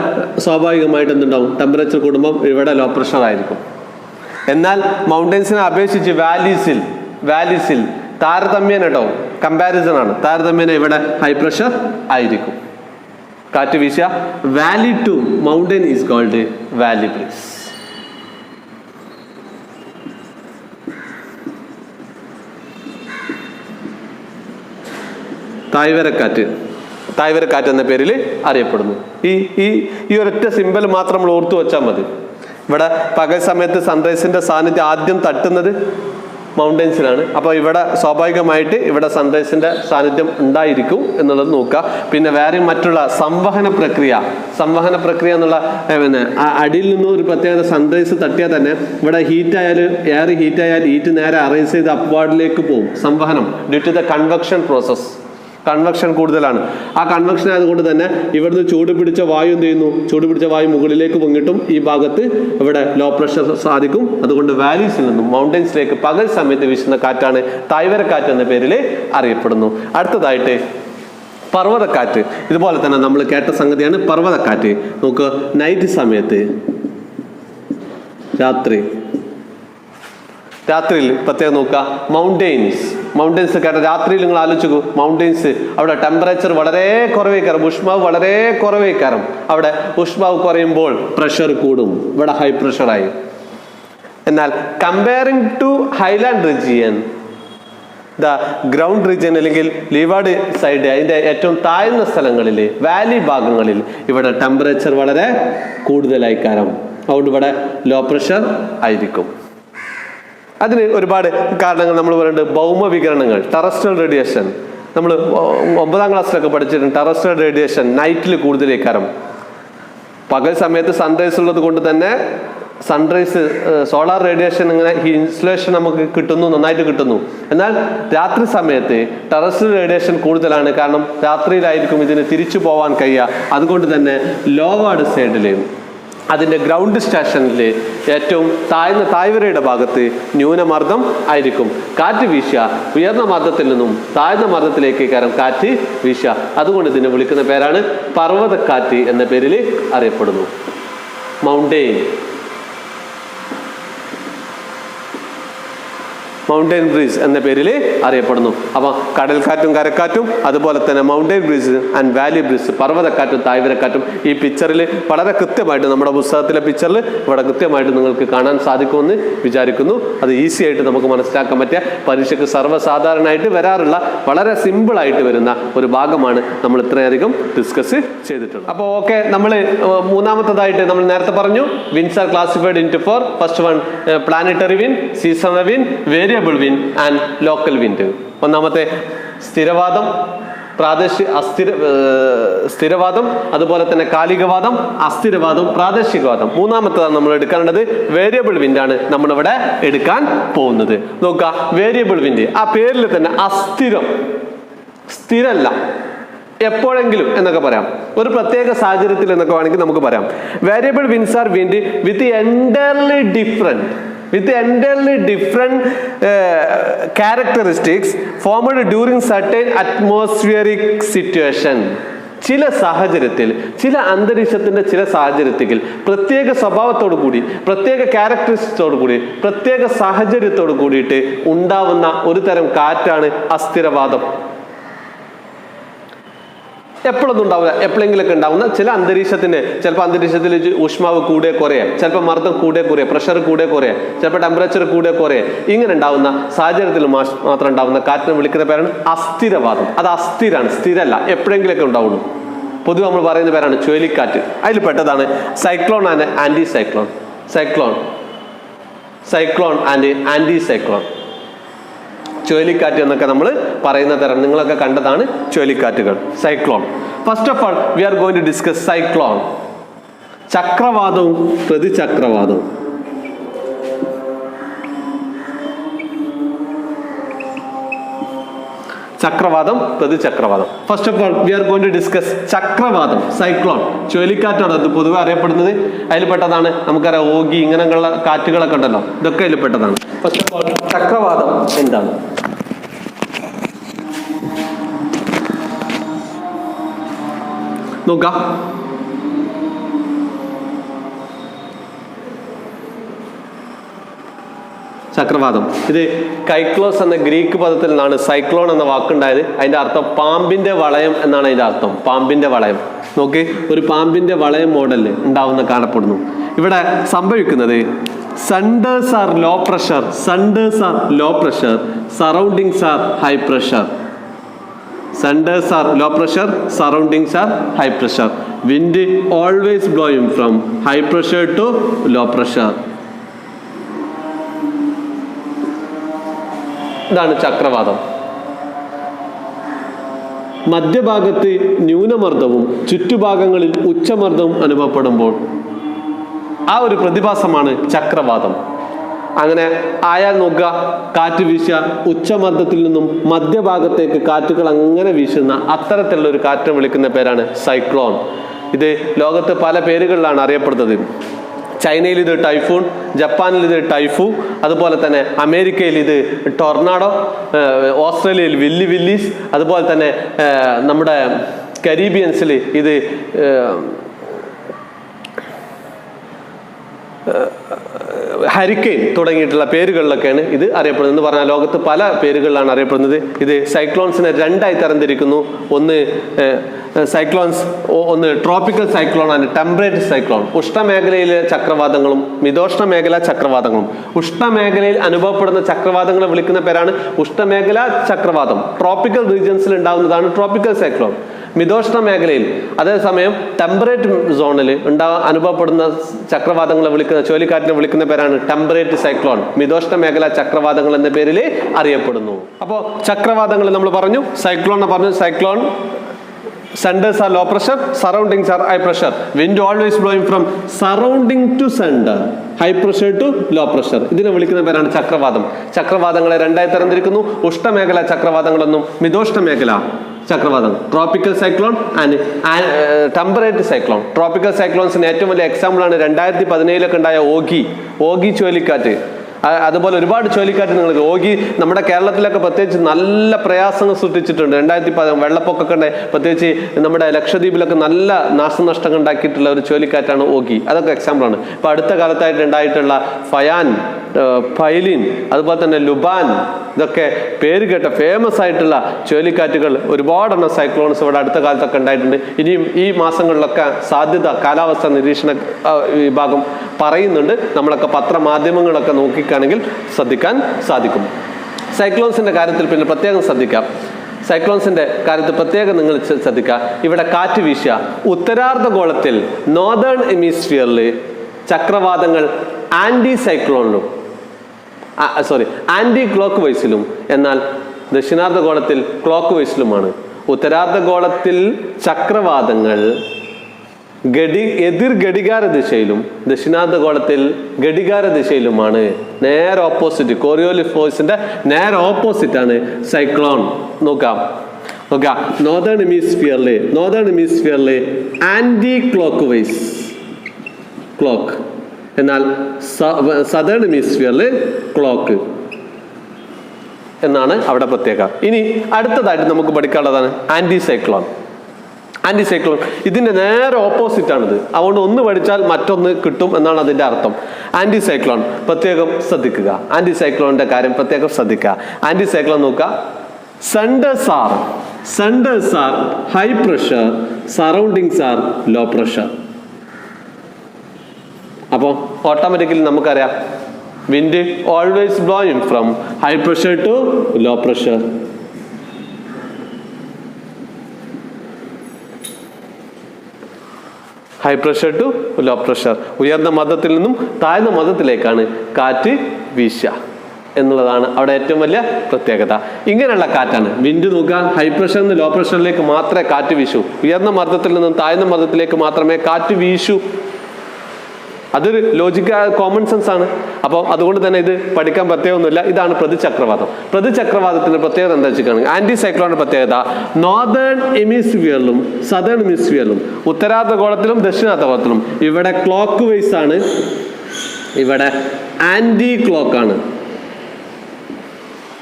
സ്വാഭാവികമായിട്ട് എന്തുണ്ടാവും, ടെമ്പറേച്ചർ കൂടുമ്പോൾ ഇവിടെ ലോ പ്രഷർ ആയിരിക്കും. എന്നാൽ മൗണ്ടെയ്ൻസിനെ അപേക്ഷിച്ച് വാലീസിൽ താരതമ്യേന കേട്ടോ, കമ്പാരിസൺ ആണ്, താരതമ്യേന ഇവിടെ ഹൈ പ്രഷർ ആയിരിക്കും. കാറ്റ് വീശുക. Valley to mountain is cold valley breeze. താഴ്വരക്കാറ്റ് എന്ന പേരിൽ അറിയപ്പെടുന്നു. ഈ ഒരൊറ്റ സിമ്പൽ മാത്രം നമ്മൾ ഓർത്തു വെച്ചാൽ മതി. ഇവിടെ പകൽ സമയത്ത് സൺറൈസിന്റെ സാന്നിധ്യം ആദ്യം തട്ടുന്നത് മൗണ്ടെയ്ൻസിലാണ്. അപ്പോൾ ഇവിടെ സ്വാഭാവികമായിട്ട് ഇവിടെ സൺറൈസിന്റെ സാന്നിധ്യം ഉണ്ടായിരിക്കും എന്നുള്ളത് നോക്കുക. പിന്നെ വേറെ മറ്റുള്ള സംവഹന പ്രക്രിയ എന്നുള്ള അടിയിൽ നിന്നും ഒരു പ്രത്യേകത, സൺറൈസ് തട്ടിയാൽ തന്നെ ഇവിടെ എയർ ഹീറ്റ് ആയാൽ ഹീറ്റ് നേരെ അറൈസ് ചെയ്ത് അപ്വാർഡിലേക്ക് പോകും. സംവഹനം due to the convection process. Convection കൂടുതലാണ്. ആ കൺവെക്ഷൻ ആയതുകൊണ്ട് തന്നെ ഇവിടുന്ന് ചൂട് പിടിച്ച വായു എന്ത് ചെയ്യുന്നു, ചൂട് പിടിച്ച വായു മുകളിലേക്ക് പൊങ്ങിട്ടും ഈ ഭാഗത്ത് ഇവിടെ ലോ പ്രഷർ സാധിക്കും. അതുകൊണ്ട് വാലീസിൽ നിന്നും മൗണ്ടൻസിലേക്ക് പകൽ സമയത്ത് വീശുന്ന കാറ്റാണ് താഴ്വരക്കാറ്റ് എന്ന പേരിൽ അറിയപ്പെടുന്നു. അടുത്തതായിട്ട് പർവ്വതക്കാറ്റ്. ഇതുപോലെ തന്നെ നമ്മൾ കേട്ട സംഗതിയാണ് പർവ്വതക്കാറ്റ്. നമുക്ക് നൈറ്റ് സമയത്ത് രാത്രിയിൽ പ്രത്യേകം നോക്കുക. മൗണ്ടെയ്ൻസ് കേട്ട രാത്രിയിൽ നിങ്ങൾ ആലോചിക്കൂ. മൗണ്ടെയ്ൻസ് അവിടെ ടെമ്പറേച്ചർ വളരെ കുറവേക്കാരം, ഊഷ്മാവ് വളരെ കുറവേക്കാരം. അവിടെ ഊഷ്മാവ് കുറയുമ്പോൾ പ്രഷർ കൂടും, ഇവിടെ ഹൈ പ്രഷറായി. എന്നാൽ comparing to highland region, the ground region അല്ലെങ്കിൽ ലീവാർഡ് സൈഡ്, അതിന്റെ ഏറ്റവും താഴ്ന്ന സ്ഥലങ്ങളിൽ, വാലി ഭാഗങ്ങളിൽ ഇവിടെ ടെമ്പറേച്ചർ വളരെ കൂടുതലായിക്കാരം. അതുകൊണ്ട് ഇവിടെ ലോ പ്രഷർ ആയിരിക്കും. അതിന് ഒരുപാട് കാരണങ്ങൾ നമ്മൾ പറയുന്നുണ്ട്. ഭൗമവികിരണങ്ങൾ, ടെറസ്ട്രിയൽ റേഡിയേഷൻ, നമ്മൾ 9ാം ക്ലാസ്സിലൊക്കെ പഠിച്ചിട്ടുണ്ട്. ടെറസ്ട്രിയൽ റേഡിയേഷൻ നൈറ്റിൽ കൂടുതലേക്കാരം. പകൽ സമയത്ത് സൺറൈസ് ഉള്ളത് കൊണ്ട് തന്നെ സോളാർ റേഡിയേഷൻ ഇങ്ങനെ ഇൻസുലേഷൻ നമുക്ക് നന്നായിട്ട് കിട്ടുന്നു. എന്നാൽ രാത്രി സമയത്ത് ടെറസ്ട്രിയൽ റേഡിയേഷൻ കൂടുതലാണ്. കാരണം രാത്രിയിലായിരിക്കും ഇതിന് തിരിച്ചു പോകാൻ കഴിയുക. അതുകൊണ്ട് തന്നെ ലോവാർഡ് സൈഡിൽ, അതിൻ്റെ ഗ്രൗണ്ട് സ്റ്റേഷനിൽ ഏറ്റവും താഴ്വരയുടെ ഭാഗത്ത് ന്യൂനമർദ്ദം ആയിരിക്കും. കാറ്റ് വീശുക ഉയർന്ന മർദ്ദത്തിൽ നിന്നും താഴ്ന്ന മർദ്ദത്തിലേക്ക് കാറ്റ് വീശുക. അതുകൊണ്ട് ഇതിനെ വിളിക്കുന്ന പേരാണ് പർവ്വതക്കാറ്റ് എന്ന പേരിൽ അറിയപ്പെടുന്നു. മൗണ്ടൻ ബ്രീസ് എന്ന പേരിൽ അറിയപ്പെടുന്നു. അപ്പോൾ കടൽക്കാറ്റും കരക്കാറ്റും അതുപോലെ തന്നെ mountain breeze and valley breeze, പർവ്വതക്കാറ്റും താഴ്വരക്കാറ്റും ഈ പിക്ചറിൽ വളരെ കൃത്യമായിട്ട്, നമ്മുടെ പുസ്തകത്തിലെ പിക്ചറിൽ വളരെ കൃത്യമായിട്ട് നിങ്ങൾക്ക് കാണാൻ സാധിക്കുമെന്ന് വിചാരിക്കുന്നു. അത് ഈസി ആയിട്ട് നമുക്ക് മനസ്സിലാക്കാൻ പറ്റിയ, പരീക്ഷയ്ക്ക് സർവ്വസാധാരണമായിട്ട് വരാറുള്ള വളരെ സിമ്പിളായിട്ട് വരുന്ന ഒരു ഭാഗമാണ് നമ്മൾ ഇത്രയധികം ഡിസ്കസ് ചെയ്തിട്ടുള്ളത്. അപ്പോൾ ഓക്കെ, നമ്മൾ മൂന്നാമത്തതായിട്ട് നമ്മൾ നേരത്തെ പറഞ്ഞു, winds R classified into 4. First one planetary wind, seasonal wind, variable wind and local wind. ഒന്നാമത്തെ സ്ഥിരവാദം, സ്ഥിരവാദം, അതുപോലെ തന്നെ കാലികവാദം, അസ്ഥിരവാദം, പ്രാദേശികവാദം. മൂന്നാമത്തേതാണ് നമ്മൾ എടുക്കേണ്ടത് വേരിയബിൾ വിൻഡ് ആണ് നമ്മളിവിടെ എടുക്കാൻ പോകുന്നത്. നോക്കുക, വേരിയബിൾ വിൻഡ് ആ പേരിൽ തന്നെ അസ്ഥിരം, സ്ഥിരല്ല, എപ്പോഴെങ്കിലും എന്നൊക്കെ പറയാം, ഒരു പ്രത്യേക സാഹചര്യത്തിൽ എന്നൊക്കെ വേണമെങ്കിൽ നമുക്ക് പറയാം. വേരിയബിൾ വിൻഡ്സ് ആർ വിൻഡ് വിത്ത് entirely different characteristics formed during certain atmospheric situation. ചില സാഹചര്യത്തിൽ, ചില അന്തരീക്ഷത്തിന്റെ ചില സാഹചര്യത്തിൽ പ്രത്യേക സ്വഭാവത്തോടു കൂടി, പ്രത്യേക ക്യാരക്ടറിസ്റ്റിക്സോടു കൂടി, പ്രത്യേക സാഹചര്യത്തോടു കൂടിയിട്ട് ഉണ്ടാവുന്ന ഒരു തരം കാറ്റാണ് അസ്ഥിരവാദം. എപ്പോഴൊന്നും ഉണ്ടാവില്ല, എപ്പോഴെങ്കിലൊക്കെ ഉണ്ടാവുന്ന ചില അന്തരീക്ഷത്തിന്, ചിലപ്പോൾ അന്തരീക്ഷത്തിൽ ഊഷ്മാവ് കൂടെ കുറയുക, ചിലപ്പോൾ മർദ്ദം കൂടെ കുറയുക, പ്രഷർ കൂടെ കുറയുക, ചിലപ്പോൾ ടെമ്പറേച്ചർ കൂടെ കുറയുക, ഇങ്ങനെ ഉണ്ടാവുന്ന സാഹചര്യത്തിൽ മാത്രം ഉണ്ടാവുന്ന കാറ്റിനെ വിളിക്കുന്ന പേരാണ് അസ്ഥിരവാദം. അത് അസ്ഥിരാണ്, സ്ഥിരല്ല, എപ്പോഴെങ്കിലൊക്കെ ഉണ്ടാവുള്ളൂ. പൊതുവെ നമ്മൾ പറയുന്ന പേരാണ് ചുഴലിക്കാറ്റ്. അതിൽ പെട്ടതാണ് cyclone and anticyclone. Cyclone and anticyclone, ചുഴലിക്കാറ്റ് എന്നൊക്കെ നമ്മൾ പറയുന്ന തരം നിങ്ങളൊക്കെ കണ്ടതാണ് ചുഴലിക്കാറ്റുകൾ, cyclone. First of all we are going to discuss cyclone. ചക്രവാതവും പ്രതിചക്രവാതവും. ചക്രവാതം, പ്രതിചക്രവാതം. First of all we are going to discuss ചക്രവാതം, സൈക്ലോൺ. ചുഴലിക്കാറ്റാണ് അത് പൊതുവെ അറിയപ്പെടുന്നത്. അതിൽപ്പെട്ടതാണ് നമുക്കറിയാം ഓഗി, ഇങ്ങനെയുള്ള കാറ്റുകളൊക്കെ ഉണ്ടല്ലോ, ഇതൊക്കെ അതിൽപ്പെട്ടതാണ്. ഫസ്റ്റ് ഓഫ് ഓൾ ചക്രവാതം എന്താണ്? നോക്കാം. ചക്രവാതം ഇത് കൈക്ലോസ് എന്ന ഗ്രീക്ക് പദത്തിൽ നിന്നാണ് സൈക്ലോൺ എന്ന വാക്കുണ്ടായത്. അതിന്റെ അർത്ഥം പാമ്പിന്റെ വളയം എന്നാണ് അതിന്റെ അർത്ഥം. പാമ്പിന്റെ വളയം. നോക്ക്, ഒരു പാമ്പിന്റെ വളയം മോഡലിൽ ഉണ്ടാവുന്ന കാണപ്പെടുന്നു. ഇവിടെ സംഭവിക്കുന്നത് centres are low pressure, surroundings are high pressure. Centers are low pressure, surroundings are high pressure. Wind always blowing from high pressure to low pressure. ഇതാണ് ചക്രവാതം. മധ്യഭാഗത്ത് ന്യൂനമർദ്ദവും ചുറ്റുഭാഗങ്ങളിൽ ഉച്ചമർദ്ദവും അനുഭവപ്പെടുമ്പോൾ ആ ഒരു പ്രതിഭാസമാണ് ചക്രവാതം. അങ്ങനെ ആയാൽ നോക്കുക, കാറ്റ് വീശുക, ഉച്ചമർദ്ദത്തിൽ നിന്നും മധ്യഭാഗത്തേക്ക് കാറ്റുകൾ അങ്ങനെ വീശുന്ന അത്തരത്തിലുള്ള ഒരു കാറ്റിനെ വിളിക്കുന്ന പേരാണ് സൈക്ലോൺ. ഇത് ലോകത്ത് പല പേരുകളിലാണ് അറിയപ്പെടുന്നത്. ചൈനയിൽ ഇത് ടൈഫൂൺ, ജപ്പാനിൽ ഇത് ടൈഫു, അതുപോലെ തന്നെ അമേരിക്കയിൽ ഇത് ടൊർണാഡോ, ഓസ്ട്രേലിയയിൽ വില്ലീസ്, അതുപോലെ തന്നെ നമ്മുടെ കരീബിയൻസിൽ ഇത് ഹരിക്കെയിൻ തുടങ്ങിയിട്ടുള്ള പേരുകളിലൊക്കെയാണ് ഇത് അറിയപ്പെടുന്നത്. എന്ന് പറഞ്ഞാൽ ലോകത്ത് പല പേരുകളിലാണ് അറിയപ്പെടുന്നത്. ഇത് സൈക്ലോൺസിനെ രണ്ടായി തരംതിരിക്കുന്നു. ഒന്ന് ട്രോപ്പിക്കൽ സൈക്ലോൺ ആണ്, ടെമ്പറേറ്റ് സൈക്ലോൺ. ഉഷ്ണമേഖലയിലെ ചക്രവാതങ്ങളും മിതോഷ്ണ മേഖലാ ചക്രവാതങ്ങളും. ഉഷ്ണമേഖലയിൽ അനുഭവപ്പെടുന്ന ചക്രവാതങ്ങളെ വിളിക്കുന്ന പേരാണ് ഉഷ്ണമേഖലാ ചക്രവാതം. ട്രോപ്പിക്കൽ റീജിയൻസിൽ ഉണ്ടാകുന്നതാണ് ട്രോപ്പിക്കൽ സൈക്ലോൺ. മിതോഷ്ണ മേഖലയിൽ, അതേസമയം ടെമ്പറേറ്റ് സോണിൽ അനുഭവപ്പെടുന്ന ചക്രവാതങ്ങളെ വിളിക്കുന്ന, ചുഴലിക്കാറ്റിനെ വിളിക്കുന്ന പേരാണ് ടെമ്പറേറ്റ് സൈക്ലോൺ. മിതോഷ്ണ മേഖല ചക്രവാതങ്ങൾ എന്ന പേരിൽ അറിയപ്പെടുന്നു. അപ്പോൾ ചക്രവാതങ്ങൾ നമ്മൾ പറഞ്ഞു, സൈക്ലോൺ പറഞ്ഞു. Cyclone centers are low pressure, surroundings are high pressure. Wind always blowing from surrounding to center, high pressure to low pressure. ഇതിനെ വിളിക്കുന്ന പേരാണ് ചക്രവാതം. ചക്രവാതങ്ങളെ രണ്ടായി തരംതിരിക്കുന്നു. ഉഷ്ണമേഖല ചക്രവാതങ്ങളെന്നും മിതോഷ്ണ മേഖല ചക്രവാതം. Tropical cyclone and temperate cyclone. Tropical സൈക്ലോൺസിന് ഏറ്റവും വലിയ എക്സാമ്പിൾ ആണ് 2017 ഉണ്ടായ ഓഗി ചുഴലിക്കാറ്റ്. അതുപോലെ ഒരുപാട് ചുഴലിക്കാറ്റ് നിങ്ങൾക്ക് ഓഗി നമ്മുടെ കേരളത്തിലൊക്കെ പ്രത്യേകിച്ച് നല്ല പ്രയാസങ്ങൾ സൃഷ്ടിച്ചിട്ടുണ്ട്. 2010 വെള്ളപ്പൊക്കമൊക്കെ ഉണ്ടായി, പ്രത്യേകിച്ച് നമ്മുടെ ലക്ഷദ്വീപിലൊക്കെ നല്ല നാശനഷ്ടങ്ങൾ ഉണ്ടാക്കിയിട്ടുള്ള ഒരു ചുഴലിക്കാറ്റാണ് ഓഗി. അതൊക്കെ എക്സാമ്പിളാണ്. ഇപ്പൊ അടുത്ത കാലത്തായിട്ട് ഉണ്ടായിട്ടുള്ള ഫൈലിൻ, അതുപോലെ തന്നെ ലുബാൻ, ഇതൊക്കെ പേര് കേട്ട ഫേമസ് ആയിട്ടുള്ള ചുഴലിക്കാറ്റുകൾ ഒരുപാടെണ്ണം സൈക്ലോൺസ് ഇവിടെ അടുത്ത കാലത്തൊക്കെ ഉണ്ടായിട്ടുണ്ട്. ഇനിയും ഈ മാസങ്ങളിലൊക്കെ സാധ്യത കാലാവസ്ഥ നിരീക്ഷണ വിഭാഗം പറയുന്നുണ്ട്. നമ്മളൊക്കെ പത്രമാധ്യമങ്ങളൊക്കെ നോക്കിക്കാണെങ്കിൽ ശ്രദ്ധിക്കാൻ സാധിക്കും. സൈക്ലോൺസിന്റെ കാര്യത്തിൽ പിന്നെ പ്രത്യേകം ശ്രദ്ധിക്കാം. സൈക്ലോൺസിന്റെ കാര്യത്തിൽ പ്രത്യേകം നിങ്ങൾ ശ്രദ്ധിക്കുക. ഇവിടെ കാറ്റ് വീശുക. ഉത്തരാർദ്ധഗോളത്തിൽ നോർത്തേൺ ഹെമിസ്ഫിയറിൽ ചക്രവാതങ്ങൾ ആന്റി ക്ലോക്ക് വൈസിലും, എന്നാൽ ദക്ഷിണാർദ്ധഗോളത്തിൽ ക്ലോക്ക് വൈസിലുമാണ്. ഉത്തരാർദ്ധഗോളത്തിൽ ചക്രവാതങ്ങൾ എതിർ ഘടികാര ദിശയിലും ദക്ഷിണാർദ്ധഗോളത്തിൽ ഘടികാര ദിശയിലുമാണ്. നേരെ ഓപ്പോസിറ്റ്, കോറിയോലിസ് ഫോഴ്സിന്റെ നേരെ ഓപ്പോസിറ്റ് ആണ് സൈക്ലോൺ. നോക്കാം. നോർത്തേൺ ഹെമിസ്ഫിയറില് ആന്റി ക്ലോക്ക് വൈസ് ക്ലോക്ക്, എന്നാൽ സദേൺ ഹെമിസ്ഫിയറില് ക്ലോക്ക് എന്നാണ് അവിടെ പ്രത്യേകത. ഇനി അടുത്തതായിട്ട് നമുക്ക് പഠിക്കാനുള്ളതാണ് ആന്റി സൈക്ലോൺ. ഇതിന്റെ നേരെ ഓപ്പോസിറ്റ് ആണിത്. അതുകൊണ്ട് ഒന്ന് പഠിച്ചാൽ മറ്റൊന്ന് കിട്ടും എന്നാണ് അതിന്റെ അർത്ഥം. ആന്റി സൈക്ലോൺ പ്രത്യേകം ശ്രദ്ധിക്കുക. ആന്റി സൈക്ലോണിന്റെ കാര്യം പ്രത്യേകം ശ്രദ്ധിക്കുക. ആന്റി സൈക്ലോൺ നോക്കുക. Centres are high pressure, surroundings are low pressure. അപ്പോൾ ഓട്ടോമാറ്റിക്കലി നമുക്കറിയാം wind always blowing from high pressure to low pressure. High pressure to low pressure, ഉയർന്ന മർദ്ദത്തിൽ നിന്നും താഴ്ന്ന മർദ്ദത്തിലേക്കാണ് കാറ്റ് വീശുക എന്നുള്ളതാണ് അവിടെ ഏറ്റവും വലിയ പ്രത്യേകത. ഇങ്ങനെയുള്ള കാറ്റാണ് വിൻഡ്. നോക്കുക, ഹൈ പ്രഷറിൽ നിന്ന് ലോ പ്രഷറിലേക്ക് മാത്രമേ കാറ്റ് വീശൂ. ഉയർന്ന മർദ്ദത്തിൽ നിന്നും താഴ്ന്ന മർദ്ദത്തിലേക്ക് മാത്രമേ കാറ്റ് വീശൂ. അതൊരു ലോജിക്കൽ കോമൺ സെൻസ് ആണ്. അപ്പോൾ അതുകൊണ്ട് തന്നെ ഇത് പഠിക്കാൻ പ്രത്യേകമൊന്നുമില്ല. ഇതാണ് പ്രതിചക്രവാതം. പ്രതിചക്രവാതത്തിന്റെ പ്രത്യേകത എന്താ വെച്ചിട്ടാണ്, ആന്റി സൈക്ലോണിന്റെ പ്രത്യേകത നോർത്തേൺ ഹെമിസ്ഫിയറിലും സദേൺ ഹെമിസ്ഫിയറിലും ഉത്തരാർദ്ധഗോളത്തിലും ദക്ഷിണാർദ്ധഗോളത്തിലും ഇവിടെ ക്ലോക്ക് വൈസ് ആണ്, ഇവിടെ ആന്റി ക്ലോക്ക് ആണ്.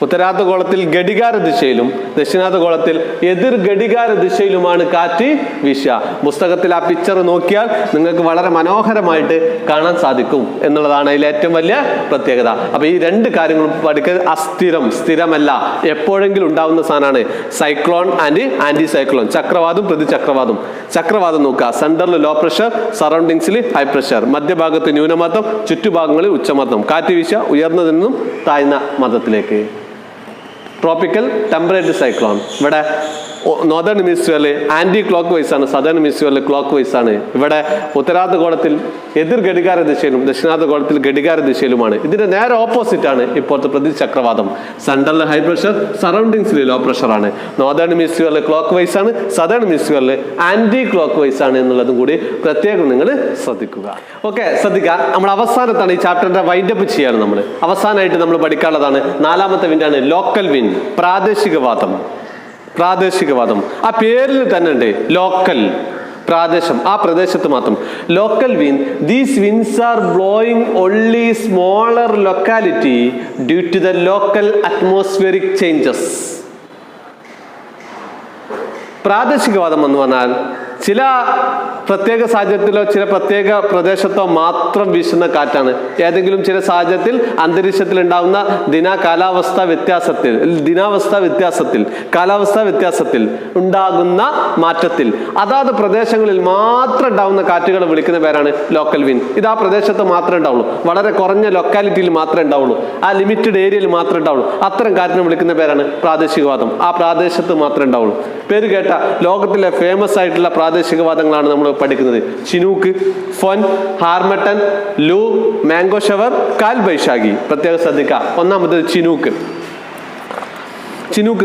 ഉത്തരാർദ്ധഗോളത്തിൽ ഘടികാര ദിശയിലും ദക്ഷിണാർദ്ധഗോളത്തിൽ എതിർ ഘടികാര ദിശയിലുമാണ് കാറ്റ് വീശുക. പുസ്തകത്തിൽ ആ പിക്ചർ നോക്കിയാൽ നിങ്ങൾക്ക് വളരെ മനോഹരമായിട്ട് കാണാൻ സാധിക്കും എന്നുള്ളതാണ് അതിലെ ഏറ്റവും വലിയ പ്രത്യേകത. അപ്പൊ ഈ രണ്ട് കാര്യങ്ങളും പഠിക്കുക. സ്ഥിരമല്ല, എപ്പോഴെങ്കിലും ഉണ്ടാവുന്ന സാധനമാണ് സൈക്ലോൺ ആൻഡ് ആന്റി സൈക്ലോൺ, ചക്രവാതം പ്രതിചക്രവാതം. ചക്രവാതം നോക്കുക, സെന്ററിൽ ലോ പ്രഷർ, സറൗണ്ടിങ്സിൽ ഹൈ പ്രഷർ, മധ്യഭാഗത്ത് ന്യൂനമർദ്ദം, ചുറ്റുഭാഗങ്ങളിൽ ഉച്ചമർദ്ദം. കാറ്റ് വീശുക ഉയർന്നതിൽ നിന്നും താഴ്ന്ന മർദ്ദത്തിലേക്ക്. ട്രോപ്പിക്കൽ ടെമ്പറേറ്റ് സൈക്ലോൺ ഇവിടെ നോർത്തേൺ ഹെമിസ്ഫിയറിൽ ആന്റി ക്ലോക്ക് വൈസ് ആണ്, സദേൺ ഹെമിസ്ഫിയറിൽ ക്ലോക്ക് വൈസ് ആണ്. ഇവിടെ ഉത്തരാർദ്ധഗോളത്തിൽ എതിർ ഘടികാര ദിശയിലും ദക്ഷിണാർദ്ധഗോളത്തിൽ ഘടികാര ദിശയിലുമാണ്. ഇതിന്റെ നേരെ ഓപ്പോസിറ്റ് ആണ് ഇപ്പോഴത്തെ പ്രതിചക്രവാതം. സെൻട്രലിൽ ഹൈ പ്രഷർ, സറൗണ്ടിങ്സിൽ ലോ പ്രഷർ ആണ്. നോർത്തേൺ ഹെമിസ്ഫിയറിൽ ക്ലോക്ക് വൈസ് ആണ്, സദേൺ ഹെമിസ്ഫിയറിൽ ആന്റി ക്ലോക്ക് വൈസ് ആണ് എന്നുള്ളതും കൂടി പ്രത്യേകം നിങ്ങൾ ശ്രദ്ധിക്കുക. ഓക്കെ, ശ്രദ്ധിക്കുക. നമ്മൾ അവസാനത്താണ് ഈ ചാപ്റ്ററിന്റെ വൈൻഡപ്പ് ചെയ്യാണ്. നമ്മൾ അവസാനമായിട്ട് നമ്മൾ പഠിക്കാനുള്ളതാണ് നാലാമത്തെ വിൻഡാണ് ലോക്കൽ വിൻഡ്, പ്രാദേശികവാദം. ആ പേരിൽ തന്നെ ഉണ്ട് ലോക്കൽ, പ്രാദേശം, ആ പ്രദേശത്ത് മാത്രം. Local wind, these winds are blowing only smaller locality due to the local atmospheric changes. പ്രാദേശികവാദം എന്ന് പറഞ്ഞാൽ ചില പ്രത്യേക സാഹചര്യത്തിലോ ചില പ്രത്യേക പ്രദേശത്തോ മാത്രം വീശുന്ന കാറ്റാണ്. ഏതെങ്കിലും ചില സാഹചര്യത്തിൽ അന്തരീക്ഷത്തിൽ ഉണ്ടാകുന്ന കാലാവസ്ഥാ വ്യത്യാസത്തിൽ ഉണ്ടാകുന്ന മാറ്റത്തിൽ അതാത് പ്രദേശങ്ങളിൽ മാത്രം ഉണ്ടാകുന്ന കാറ്റുകൾ വിളിക്കുന്ന പേരാണ് ലോക്കൽ വിൻഡ്. ഇത് ആ പ്രദേശത്ത് മാത്രമേ ഉണ്ടാവുള്ളൂ, വളരെ കുറഞ്ഞ ലൊക്കാലിറ്റിയിൽ മാത്രമേ ഉണ്ടാവുള്ളൂ, ആ ലിമിറ്റഡ് ഏരിയയിൽ മാത്രമേ ഉണ്ടാവുള്ളൂ. അത്തരം കാറ്റിനെ വിളിക്കുന്ന പേരാണ് പ്രാദേശികവാദം. ആ പ്രദേശത്ത് മാത്രമേ ഉണ്ടാവുള്ളൂ. പേര് കേട്ട ലോകത്തിലെ ഫേമസ് ആയിട്ടുള്ള പ്രാദേശികവാദങ്ങളാണ് നമ്മൾ പഠിക്കുന്നത്. ചിനൂക്ക്, ഫൊൻ, ഹാർമട്ടൻ, ലൂ, മാംഗോ ഷവർ, കാൽ ബൈശാഖി. പ്രത്യേകം ശ്രദ്ധിക്കുക. ഒന്നാമത് ചിനൂക്ക്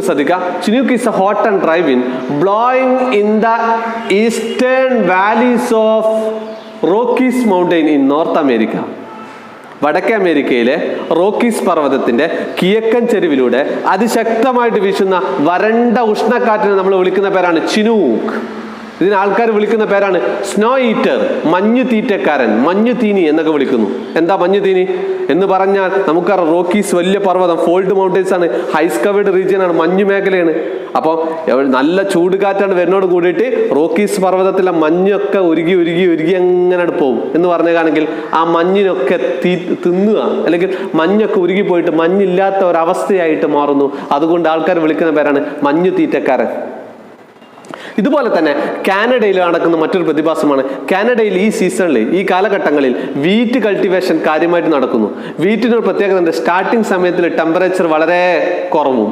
ശ്രദ്ധിക്കുക. Chinook is a hot and dry wind blowing in the eastern valleys of Rockies Mountain in North America. വടക്കേ അമേരിക്കയിലെ റോക്കീസ് പർവ്വതത്തിന്റെ കിഴക്കൻ ചെരുവിലൂടെ അതിശക്തമായിട്ട് വീശുന്ന വരണ്ട ഉഷ്ണക്കാറ്റിനെ നമ്മൾ വിളിക്കുന്ന പേരാണ് ചിനൂക്ക്. ഇതിന് ആൾക്കാർ വിളിക്കുന്ന പേരാണ് സ്നോ ഈറ്റർ, മഞ്ഞു തീറ്റക്കാരൻ, മഞ്ഞു തീനി എന്നൊക്കെ വിളിക്കുന്നു. എന്താ മഞ്ഞു തീനി എന്ന് പറഞ്ഞാൽ നമുക്കറിയാം, റോക്കീസ് വലിയ പർവ്വതം, ഫോൾഡ് മൗണ്ടൻസ് ആണ്, ഹൈസ് കവേർഡ് റീജിയൻ ആണ്, മഞ്ഞു മേഖലയാണ്. അപ്പോൾ നല്ല ചൂടുകാറ്റാണ് വരുന്നോട് കൂടിയിട്ട് റോക്കീസ് പർവ്വതത്തിലെ മഞ്ഞൊക്കെ ഉരുകി അങ്ങനെ പോകും എന്ന് പറഞ്ഞാണെങ്കിൽ ആ മഞ്ഞിനൊക്കെ തിന്നുക, അല്ലെങ്കിൽ മഞ്ഞൊക്കെ ഉരുകി പോയിട്ട് മഞ്ഞില്ലാത്ത ഒരവസ്ഥയായിട്ട് മാറുന്നു. അതുകൊണ്ട് ആൾക്കാർ വിളിക്കുന്ന പേരാണ് മഞ്ഞു തീറ്റക്കാരൻ. ഇതുപോലെ തന്നെ കാനഡയിൽ നടക്കുന്ന മറ്റൊരു പ്രതിഭാസമാണ്, കാനഡയിൽ ഈ സീസണിൽ, ഈ കാലഘട്ടങ്ങളിൽ വീറ്റ് കൾട്ടിവേഷൻ കാര്യമായിട്ട് നടക്കുന്നു. വീറ്റിനൊരു പ്രത്യേകത ഉണ്ട്, സ്റ്റാർട്ടിങ് സമയത്തിൽ ടെമ്പറേച്ചർ വളരെ കുറവും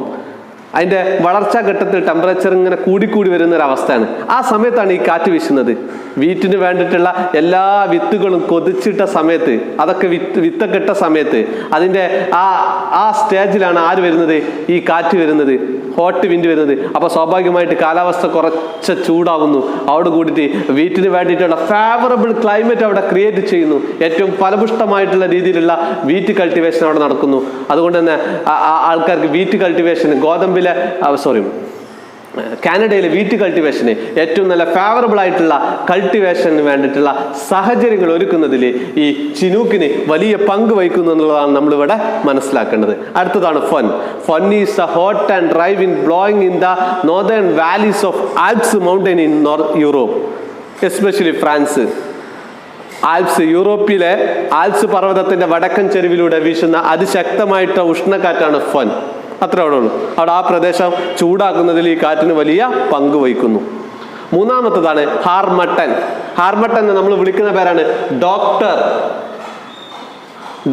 അതിൻ്റെ വളർച്ചാ ഘട്ടത്തിൽ ടെമ്പറേച്ചർ ഇങ്ങനെ കൂടിക്കൂടി വരുന്ന ഒരു അവസ്ഥയാണ്. ആ സമയത്താണ് ഈ കാറ്റ് വീശുന്നത്. വീറ്റിന് വേണ്ടിയിട്ടുള്ള എല്ലാ വിത്തുകളും കൊതിച്ചിട്ട സമയത്ത്, അതൊക്കെ വിത്തൊക്കെ ഇട്ട സമയത്ത് അതിൻ്റെ ആ സ്റ്റേജിലാണ് ആര് വരുന്നത്? ഈ കാറ്റ് വരുന്നത്, ഹോട്ട് വിൻഡ് വരുന്നത്. അപ്പോൾ സ്വാഭാവികമായിട്ട് കാലാവസ്ഥ കുറച്ച് ചൂടാകുന്നു. അവിടെ കൂടിയിട്ട് വീറ്റിന് വേണ്ടിയിട്ടുള്ള ഫേവറബിൾ ക്ലൈമറ്റ് അവിടെ ക്രിയേറ്റ് ചെയ്യുന്നു. ഏറ്റവും ഫലപുഷ്ടമായിട്ടുള്ള രീതിയിലുള്ള വീറ്റ് കൾട്ടിവേഷൻ അവിടെ നടക്കുന്നു. അതുകൊണ്ട് തന്നെ ആൾക്കാർക്ക് വീറ്റ് കൾട്ടിവേഷൻ, കാനഡയിലെ വീറ്റ് കൾട്ടിവേഷന് ഏറ്റവും നല്ല ഫേവറബിൾ ആയിട്ടുള്ള കൾട്ടിവേഷന് വേണ്ടിയിട്ടുള്ള സാഹചര്യങ്ങൾ ഒരുക്കുന്നതിൽ ഈ ചിനൂക്കിന് വലിയ പങ്ക് വഹിക്കുന്നു എന്നുള്ളതാണ് നമ്മളിവിടെ മനസ്സിലാക്കേണ്ടത്. അടുത്തതാണ് fun. Fun is a hot and dry wind blowing in the northern valleys of Alps mountain in Europe, especially France. യൂറോപ്പിലെ ആൽപ്സ് പർവ്വതത്തിന്റെ വടക്കൻ ചെരുവിലൂടെ വീശുന്ന അതിശക്തമായിട്ട് ഉഷ്ണക്കാറ്റാണ് ഫൺ. അത്രേ അവിടെ ഉള്ളൂ. അവിടെ ആ പ്രദേശം ചൂടാക്കുന്നതിൽ ഈ കാറ്റിന് വലിയ പങ്ക് വഹിക്കുന്നു. മൂന്നാമത്തതാണ് ഹാർമട്ടൻ. ഹാർമട്ടൻ എന്ന് നമ്മൾ വിളിക്കുന്ന പേരാണ്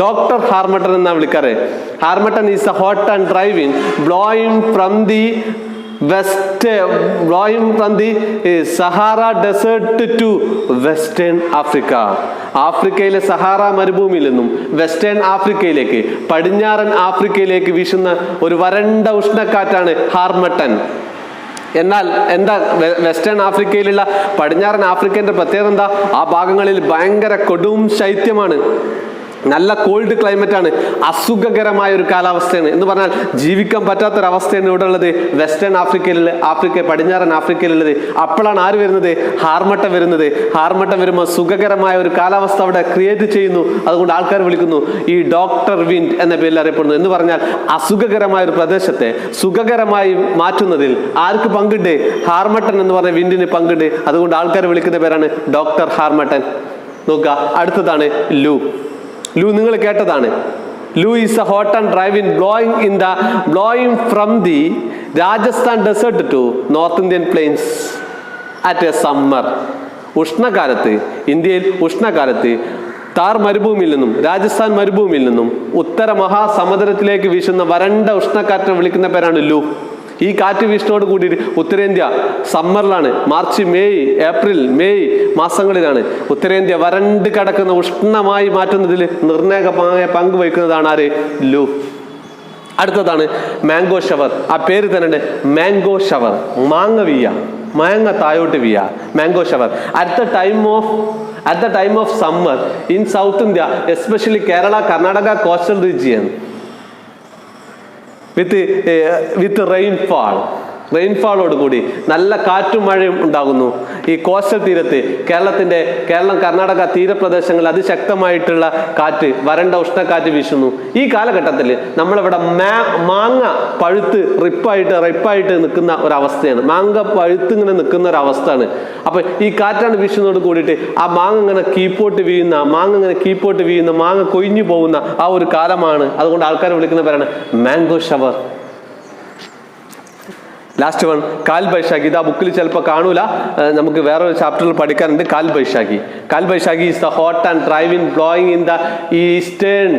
ഡോക്ടർ ഹാർമട്ടൻ എന്നാ വിളിക്കാറ്. Harmattan is a hot and dry wind blowing from the Sahara desert to western Africa. ആഫ്രിക്കയിലെ സഹാറ മരുഭൂമിയിൽ നിന്നും വെസ്റ്റേൺ ആഫ്രിക്കയിലേക്ക്, പടിഞ്ഞാറൻ ആഫ്രിക്കയിലേക്ക് വീശുന്ന ഒരു വരണ്ട ഉഷ്ണക്കാറ്റാണ് ഹാർമട്ടൻ. എന്നാൽ എന്താ വെസ്റ്റേൺ ആഫ്രിക്കയിലുള്ള പടിഞ്ഞാറൻ ആഫ്രിക്കന്റെ പ്രത്യേകത എന്താ? ആ ഭാഗങ്ങളിൽ ഭയങ്കര കൊടും ശൈത്യമാണ്, നല്ല കോൾഡ് ക്ലൈമറ്റ് ആണ്, അസുഖകരമായ ഒരു കാലാവസ്ഥയാണ്. എന്ന് പറഞ്ഞാൽ ജീവിക്കാൻ പറ്റാത്തൊരവസ്ഥയാണ് ഇവിടെ ഉള്ളത് വെസ്റ്റേൺ പടിഞ്ഞാറൻ ആഫ്രിക്കയിലുള്ളത്. അപ്പോഴാണ് ആര് വരുന്നത്? ഹാർമട്ടൻ വരുന്നത്. ഹാർമട്ടൻ വരുമ്പോൾ സുഖകരമായ ഒരു കാലാവസ്ഥ അവിടെ ക്രിയേറ്റ് ചെയ്യുന്നു. അതുകൊണ്ട് ആൾക്കാർ വിളിക്കുന്നു ഈ ഡോക്ടർ വിൻഡ് എന്ന പേരിൽ അറിയപ്പെടുന്നു. എന്ന് പറഞ്ഞാൽ അസുഖകരമായ ഒരു പ്രദേശത്തെ സുഖകരമായി മാറ്റുന്നതിൽ ആർക്ക് പങ്കുണ്ട്? ഹാർമട്ടൻ എന്ന് പറഞ്ഞ വിൻഡിന് പങ്കുണ്ട്. അതുകൊണ്ട് ആൾക്കാർ വിളിക്കുന്ന പേരാണ് ഡോക്ടർ ഹാർമട്ടൻ. നോക്കുക, അടുത്തതാണ് ലൂ. ലൂ നിങ്ങൾ കേട്ടതാണ്. Loo is a hot and dry wind blowing from the Rajasthan desert to north Indian plains at a summer. ഇന്ത്യയിൽ ഉഷ്ണകാലത്ത് താർ മരുഭൂമിയിൽ നിന്നും രാജസ്ഥാൻ മരുഭൂമിയിൽ നിന്നും ഉത്തര മഹാസമുദ്രത്തിലേക്ക് വീശുന്ന വരണ്ട ഉഷ്ണക്കാറ്റ് വിളിക്കുന്ന പേരാണ് ലൂ. ഈ കാറ്റ് വീശിനോട് കൂടിയിട്ട് ഉത്തരേന്ത്യ സമ്മറിലാണ്, മാർച്ച് ഏപ്രിൽ മെയ് മാസങ്ങളിലാണ് ഉത്തരേന്ത്യ വരണ്ട് കിടക്കുന്ന ഉഷ്ണമായി മാറ്റുന്നതിൽ നിർണായകമായ പങ്ക് വഹിക്കുന്നതാണ് ആര്? ലൂ. അടുത്തതാണ് മാംഗോ ഷവർ. ആ പേര് തന്നെ മാംഗോ ഷവർ. മാങ്ങ തായോട്ട് വീയ, mango shower. At the time of summer in south India, especially Kerala, Karnataka coastal region, with റെയിൻഫാളോട് കൂടി നല്ല കാറ്റും മഴയും ഉണ്ടാകുന്നു. ഈ കോസ്റ്റൽ തീരത്ത് കേരളം കർണാടക തീരപ്രദേശങ്ങളിൽ അതിശക്തമായിട്ടുള്ള വരണ്ട ഉഷ്ണക്കാറ്റ് വീശുന്നു. ഈ കാലഘട്ടത്തിൽ നമ്മളിവിടെ മാങ്ങ പഴുത്ത് റിപ്പായിട്ട് നിൽക്കുന്ന ഒരവസ്ഥയാണ്. മാങ്ങ പഴുത്ത് ഇങ്ങനെ നിൽക്കുന്ന ഒരവസ്ഥയാണ്. അപ്പൊ ഈ കാറ്റാണ് വീശുന്നതോട് കൂടിയിട്ട് ആ മാങ്ങ ഇങ്ങനെ കീപ്പോട്ട് വീഴുന്ന മാങ്ങ കൊഴിഞ്ഞു പോകുന്ന ആ ഒരു കാലമാണ്. അതുകൊണ്ട് ആൾക്കാർ വിളിക്കുന്ന പേരാണ് മാംഗോ ഷവർ. ലാസ്റ്റ് വൺ കാൽ ബൈശാഖി. ഇതാ ബുക്കിൽ ചിലപ്പോൾ കാണൂല, നമുക്ക് വേറൊരു ചാപ്റ്ററിൽ പഠിക്കാനുണ്ട്. Kal Baishakhi is the hot and dry wind blowing in the eastern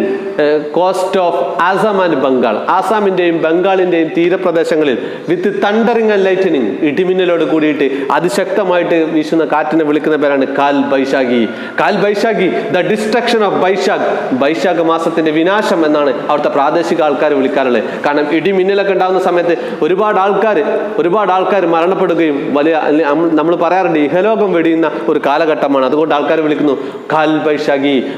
coast of Assam and Bengal. ആസാമിന്റെയും ബംഗാളിന്റെയും തീരപ്രദേശങ്ങളിൽ വിത്ത് തണ്ടറിങ് ആൻഡ് ലൈറ്റനിങ്, ഇടിമിന്നലോട് കൂടിയിട്ട് അതിശക്തമായിട്ട് വീശുന്ന കാറ്റിനെ വിളിക്കുന്ന പേരാണ് കാൽ ബൈശാഖി. ദ ഡിസ്ട്രക്ഷൻ ഓഫ് ബൈശാഖ മാസത്തിന്റെ വിനാശം എന്നാണ് അവിടുത്തെ പ്രാദേശിക ആൾക്കാർ വിളിക്കാറുള്ളത്. കാരണം ഇടിമിന്നലൊക്കെ ഉണ്ടാകുന്ന സമയത്ത് ഒരുപാട് ആൾക്കാർ മരണപ്പെടുകയും നമ്മൾ പറയാറുണ്ട് ഇഹലോകം വെടിയുന്ന ഒരു കാലഘട്ടമാണ്. അതുകൊണ്ട് ആൾക്കാർ വിളിക്കുന്നു കാൽ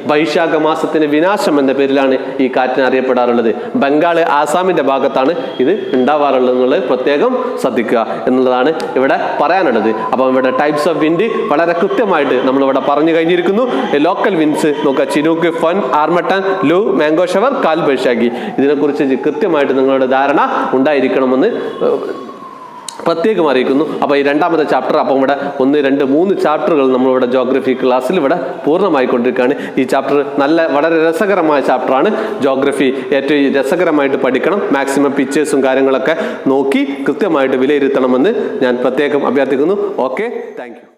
ബൈശാഖ മാസത്തിന്റെ വിനാശം എന്ന പേരിലാണ് ഈ കാറ്റിനെ അറിയപ്പെടാറുള്ളത്. ബംഗാൾ, ആസാമിന്റെ ഭാഗത്താണ് ഇത് ഉണ്ടാവാറുള്ളത് എന്നുള്ളത് പ്രത്യേകം ശ്രദ്ധിക്കുക എന്നുള്ളതാണ് ഇവിടെ പറയാനുള്ളത്. അപ്പം ഇവിടെ ടൈപ്സ് ഓഫ് വിൻഡ് വളരെ കൃത്യമായിട്ട് നമ്മളിവിടെ പറഞ്ഞു കഴിഞ്ഞിരിക്കുന്നു. ലോക്കൽ വിൻഡ്സ് നോക്കുക, ചിനൂക്ക്, ഫൺ, ഹാർമട്ടൻ, ലൂ, മാംഗോ ഷവർ, കാൽ ബൈശാഖി. ഇതിനെക്കുറിച്ച് കൃത്യമായിട്ട് നിങ്ങളുടെ ധാരണ ഉണ്ടായിരിക്കണമെന്ന് പ്രത്യേകം അറിയിക്കുന്നു. അപ്പോൾ ഈ രണ്ടാമത്തെ ചാപ്റ്റർ, അപ്പം ഇവിടെ 1, 2, 3 ചാപ്റ്ററുകൾ നമ്മളിവിടെ ജോഗ്രഫി ക്ലാസ്സിൽ ഇവിടെ പൂർണ്ണമായിക്കൊണ്ടിരിക്കുകയാണ്. ഈ ചാപ്റ്റർ വളരെ രസകരമായ ചാപ്റ്ററാണ്. ജോഗ്രഫി ഏറ്റവും രസകരമായിട്ട് പഠിക്കണം. മാക്സിമം പിക്ചേഴ്സും കാര്യങ്ങളൊക്കെ നോക്കി കൃത്യമായിട്ട് വിലയിരുത്തണമെന്ന് ഞാൻ പ്രത്യേകം അഭ്യർത്ഥിക്കുന്നു. Okay, thank you.